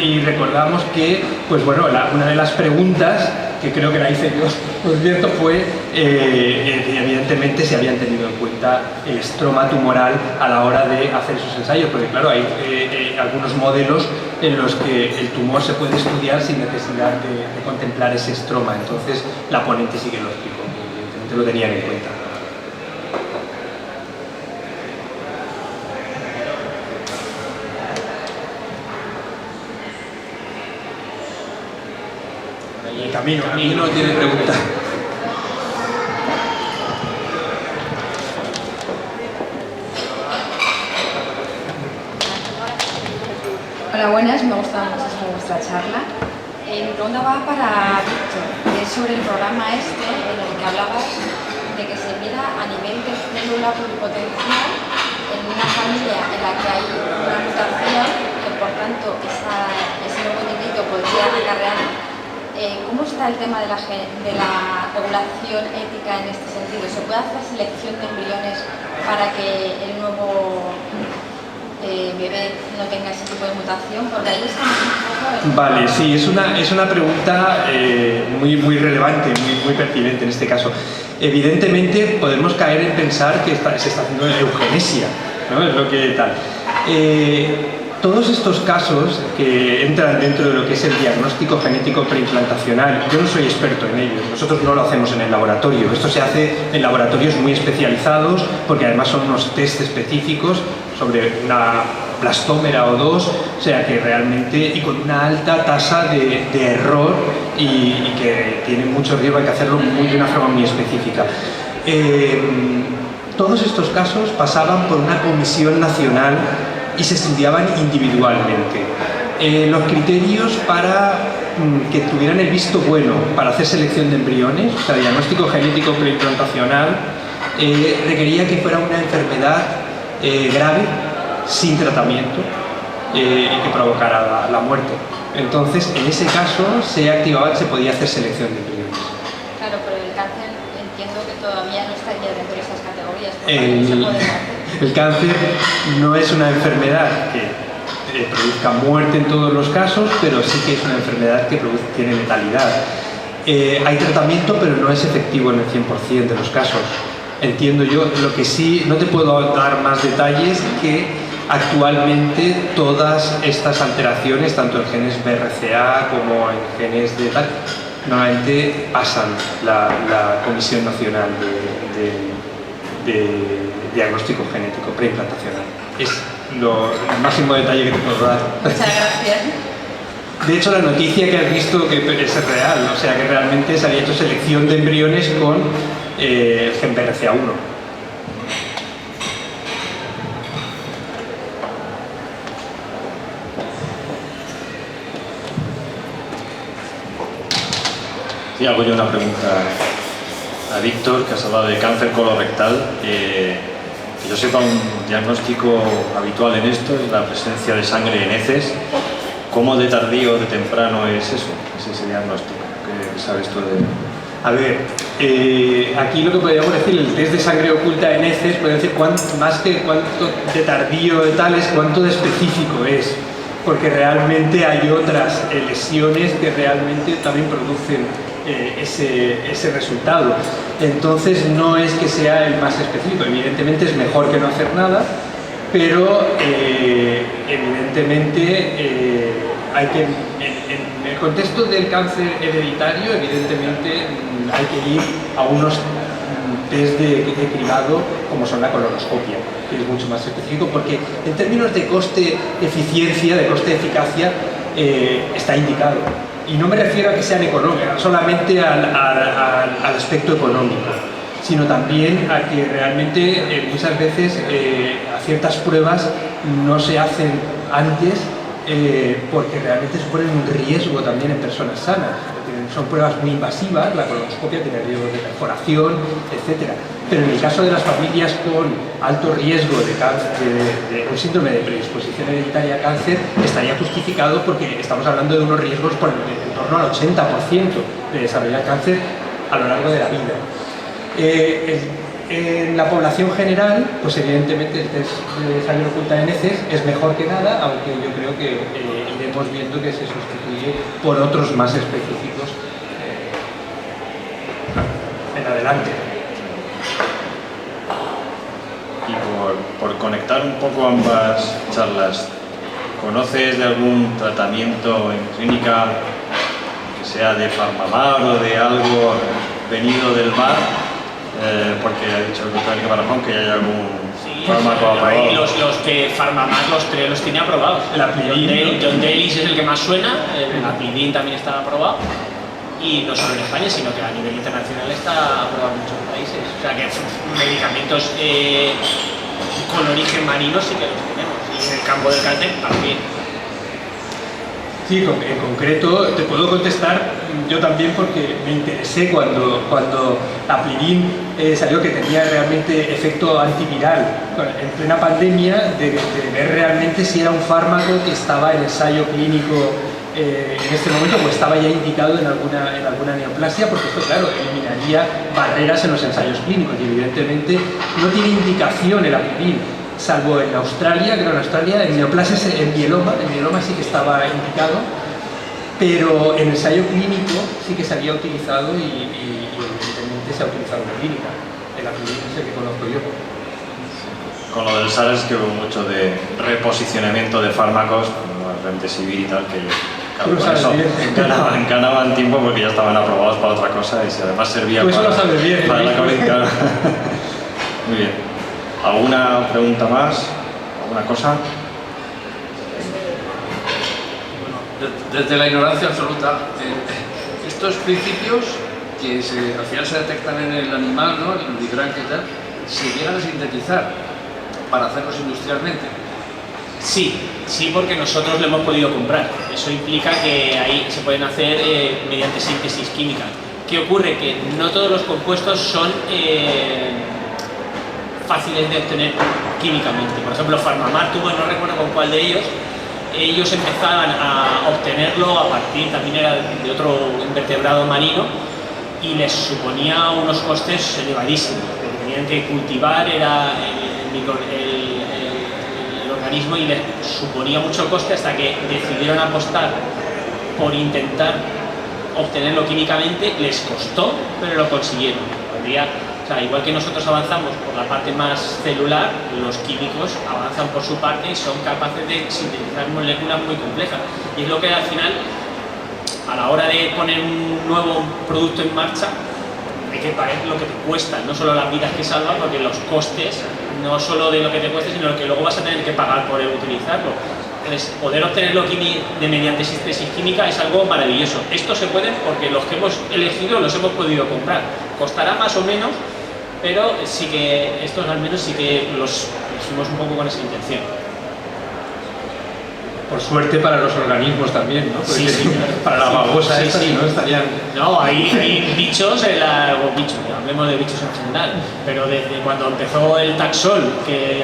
y recordamos que, pues bueno, una de las preguntas que creo que la hice yo, por cierto, fue evidentemente si habían tenido en cuenta el estroma tumoral a la hora de hacer esos ensayos, porque claro, hay algunos modelos en los que el tumor se puede estudiar sin necesidad de contemplar ese estroma. Entonces la ponente sí que lo explicó, evidentemente lo tenían en cuenta. Camino tiene pregunta. Hola, buenas, me gusta muchísimo vuestra charla. Mi pregunta va para Víctor, que es sobre el programa en el que hablabas de que se mira a nivel de célula pluripotencial en una familia en la que hay una mutación, que por tanto ese nuevo individuo podría acarrear. ¿Cómo está el tema de la regulación ética en este sentido? ¿Se puede hacer selección de embriones para que el nuevo bebé no tenga ese tipo de mutación? Porque ahí estamos un poco... Vale, sí, es una pregunta muy relevante, muy pertinente en este caso. Evidentemente podemos caer en pensar que se está haciendo eugenesia, ¿no? Es lo que tal. Todos estos casos que entran dentro de lo que es el diagnóstico genético preimplantacional, yo no soy experto en ello, nosotros no lo hacemos en el laboratorio, esto se hace en laboratorios muy especializados porque además son unos test específicos sobre una blastómera o dos, o sea que realmente, y con una alta tasa de error y que tiene mucho riesgo, hay que hacerlo de una forma muy específica. Todos estos casos pasaban por una comisión nacional y se estudiaban individualmente. Los criterios para que tuvieran el visto bueno para hacer selección de embriones, o sea, diagnóstico genético preimplantacional, requería que fuera una enfermedad grave, sin tratamiento, y que provocara la muerte. Entonces, en ese caso, se podía hacer selección de embriones. Claro, pero el cáncer entiendo que todavía no estaría dentro de estas categorías. El cáncer no es una enfermedad que produzca muerte en todos los casos, pero sí que es una enfermedad que tiene letalidad. Hay tratamiento, pero no es efectivo en el 100% de los casos. Entiendo yo, lo que sí, no te puedo dar más detalles, que actualmente todas estas alteraciones, tanto en genes BRCA como en genes de tal, normalmente pasan la Comisión Nacional de Diagnóstico Genético Preimplantacional. Es el máximo detalle que te puedo dar. Muchas gracias. De hecho, la noticia que has visto que es real, o sea que realmente se había hecho selección de embriones con gen BRCA1. Sí, hago yo una pregunta a Víctor, que has hablado de cáncer colorectal. Que yo sepa, un diagnóstico habitual en esto es la presencia de sangre en heces. ¿Cómo de tardío o de temprano es eso, ese diagnóstico? ¿Qué sabes tú de...? A ver, aquí lo que podríamos decir, el test de sangre oculta en heces, puede decir más que cuánto de tardío de tal es, cuánto de específico es, porque realmente hay otras lesiones que realmente también producen ese resultado. Entonces no es que sea el más específico, evidentemente es mejor que no hacer nada, pero evidentemente hay que, en el contexto del cáncer hereditario, evidentemente hay que ir a unos test de cribado como son la colonoscopia, que es mucho más específico, porque en términos de coste-eficiencia, de coste-eficacia, está indicado. Y no me refiero a que sean económicas, solamente al aspecto económico, sino también a que realmente muchas veces a ciertas pruebas no se hacen antes porque realmente suponen un riesgo también en personas sanas. Son pruebas muy invasivas, la colonoscopia tiene riesgos de perforación, etc. Pero en el caso de las familias con alto riesgo de cáncer, de un síndrome de predisposición hereditaria a cáncer, estaría justificado porque estamos hablando de unos riesgos en torno al 80% de desarrollar cáncer a lo largo de la vida. En la población general, pues evidentemente el test de sangre oculta en heces es mejor que nada, aunque yo creo que iremos viendo que se sustituye por otros más específicos en adelante. Y por conectar un poco ambas charlas, ¿conoces de algún tratamiento en clínica que sea de Farmamar o de algo venido del mar? Porque ha dicho el doctor Enrique Barrajón que hay algún fármaco aprobado. Los que Farmamar los tiene aprobados. El Aplidin, John Dalis es el que más suena, el Aplidin también está aprobado. Y no solo en España, sino que a nivel internacional está aprobado en muchos países. O sea que medicamentos con origen marino sí que los tenemos. Y en el campo del cáncer también. Sí, en concreto te puedo contestar yo también porque me interesé cuando Aplidin salió que tenía realmente efecto antiviral en plena pandemia, de ver realmente si era un fármaco que estaba en ensayo clínico en este momento o estaba ya indicado en alguna neoplasia, porque esto, claro, eliminaría barreras en los ensayos clínicos y evidentemente no tiene indicación el Aplidin, salvo en Australia, creo en Australia, en neoplasias, en mieloma sí que estaba indicado, pero en ensayo clínico sí que se había utilizado y evidentemente se ha utilizado en clínica. El Aplidin es el que conozco yo. Con lo del SARS que hubo mucho de reposicionamiento de fármacos, como el Remdesivir y tal, que claro, con eso encanaban tiempo porque ya estaban aprobados para otra cosa y si además servía para la COVID. Claro. Muy bien. ¿Alguna pregunta más? ¿Alguna cosa? Desde la ignorancia absoluta, estos principios que al final se detectan en el animal, ¿no? El nudibranquio y tal, se llegan a sintetizar para hacerlos industrialmente. Sí, porque nosotros lo hemos podido comprar. Eso implica que ahí se pueden hacer mediante síntesis química. ¿Qué ocurre? Que no todos los compuestos son fáciles de obtener químicamente. Por ejemplo, Farmamar tuvo, no recuerdo con cuál de ellos empezaban a obtenerlo a partir, también era de otro invertebrado marino, y les suponía unos costes elevadísimos. Tenían que cultivar el organismo y les suponía mucho coste hasta que decidieron apostar por intentar obtenerlo químicamente. Les costó, pero lo consiguieron. O sea, igual que nosotros avanzamos por la parte más celular, los químicos avanzan por su parte y son capaces de sintetizar moléculas muy complejas. Y es lo que al final, a la hora de poner un nuevo producto en marcha, hay que pagar lo que te cuesta, no solo las vidas que salvan, porque los costes, no solo de lo que te cuesta, sino lo que luego vas a tener que pagar por utilizarlo. Entonces, poder obtenerlo mediante síntesis química es algo maravilloso. Esto se puede porque los que hemos elegido los hemos podido comprar. Costará más o menos, pero sí que estos al menos sí que los hicimos un poco con esa intención. Por suerte para los organismos también, ¿no? Porque Sí, para la babosa sí, esta, sí. si no estarían... No, hay bichos, hablemos de bichos en general, pero desde cuando empezó el taxol, que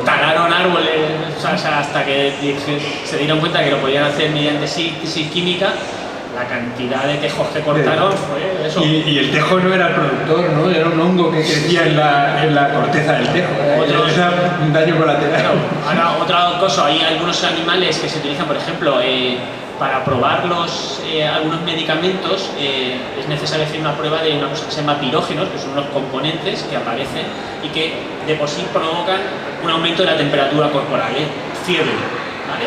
talaron árboles, o sea, hasta que se dieron cuenta que lo podían hacer mediante síntesis química, la cantidad de tejos que cortaron fue eso. Y el tejo no era el productor, ¿no? Era un hongo que crecía en la corteza del tejo. Era un daño colateral. Ahora, otra cosa, hay algunos animales que se utilizan, por ejemplo, para probar algunos medicamentos, es necesario hacer una prueba de una cosa que se llama pirógenos, que son unos componentes que aparecen y que de por sí provocan un aumento de la temperatura corporal, fiebre, ¿vale?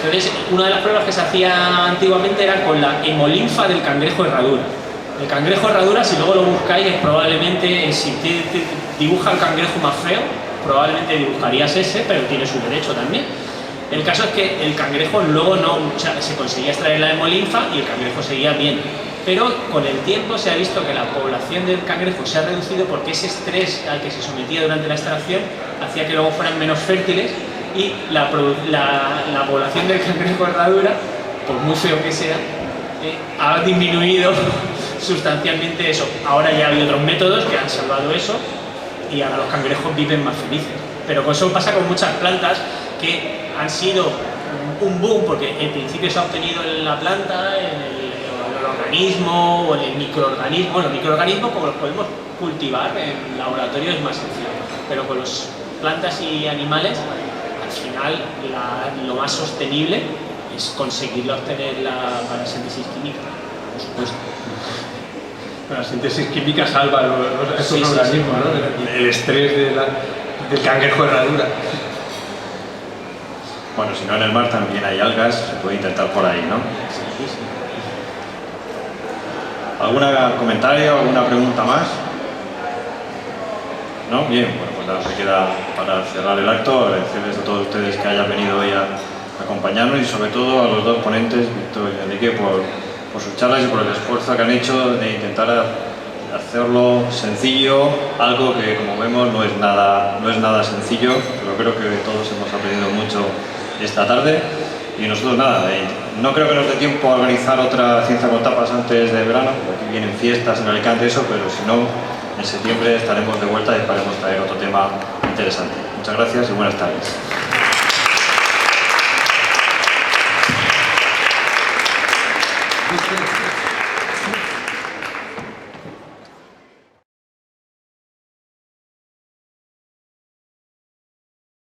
Entonces, una de las pruebas que se hacía antiguamente era con la hemolinfa del cangrejo herradura. El cangrejo herradura, si luego lo buscáis, es probablemente, si te dibuja el cangrejo más feo, probablemente dibujarías ese, pero tiene su derecho también. El caso es que el cangrejo luego no, o sea, se conseguía extraer la hemolinfa y el cangrejo seguía bien. Pero con el tiempo se ha visto que la población del cangrejo se ha reducido porque ese estrés al que se sometía durante la extracción hacía que luego fueran menos fértiles y la población del cangrejo herradura, por muy feo que sea, ha disminuido sustancialmente eso. Ahora ya hay otros métodos que han salvado eso y ahora los cangrejos viven más felices. Pero eso pasa con muchas plantas que han sido un boom porque en principio se ha obtenido en la planta, en el organismo o en el microorganismo. Los microorganismos, como los podemos cultivar en laboratorio, es más sencillo, pero con las plantas y animales, al final lo más sostenible es conseguir obtener la parasíntesis química, por supuesto. La síntesis química salva a estos organismos, ¿no? El estrés del cangrejo herradura. Bueno, si no en el mar también hay algas, se puede intentar por ahí, ¿no? ¿Algún comentario, alguna pregunta más? ¿No? Bien, bueno, pues nada, se queda para cerrar el acto, agradecerles a todos ustedes que hayan venido hoy a acompañarnos y sobre todo a los dos ponentes, Víctor y Enrique, por sus charlas y por el esfuerzo que han hecho de intentar hacerlo sencillo, algo que como vemos no es nada sencillo, pero creo que todos hemos aprendido mucho esta tarde y nosotros nada, no creo que nos dé tiempo a organizar otra Ciencia con Tapas antes de verano, porque aquí vienen fiestas en Alicante eso, pero si no, en septiembre estaremos de vuelta y esperemos traer otro tema interesante. Muchas gracias y buenas tardes.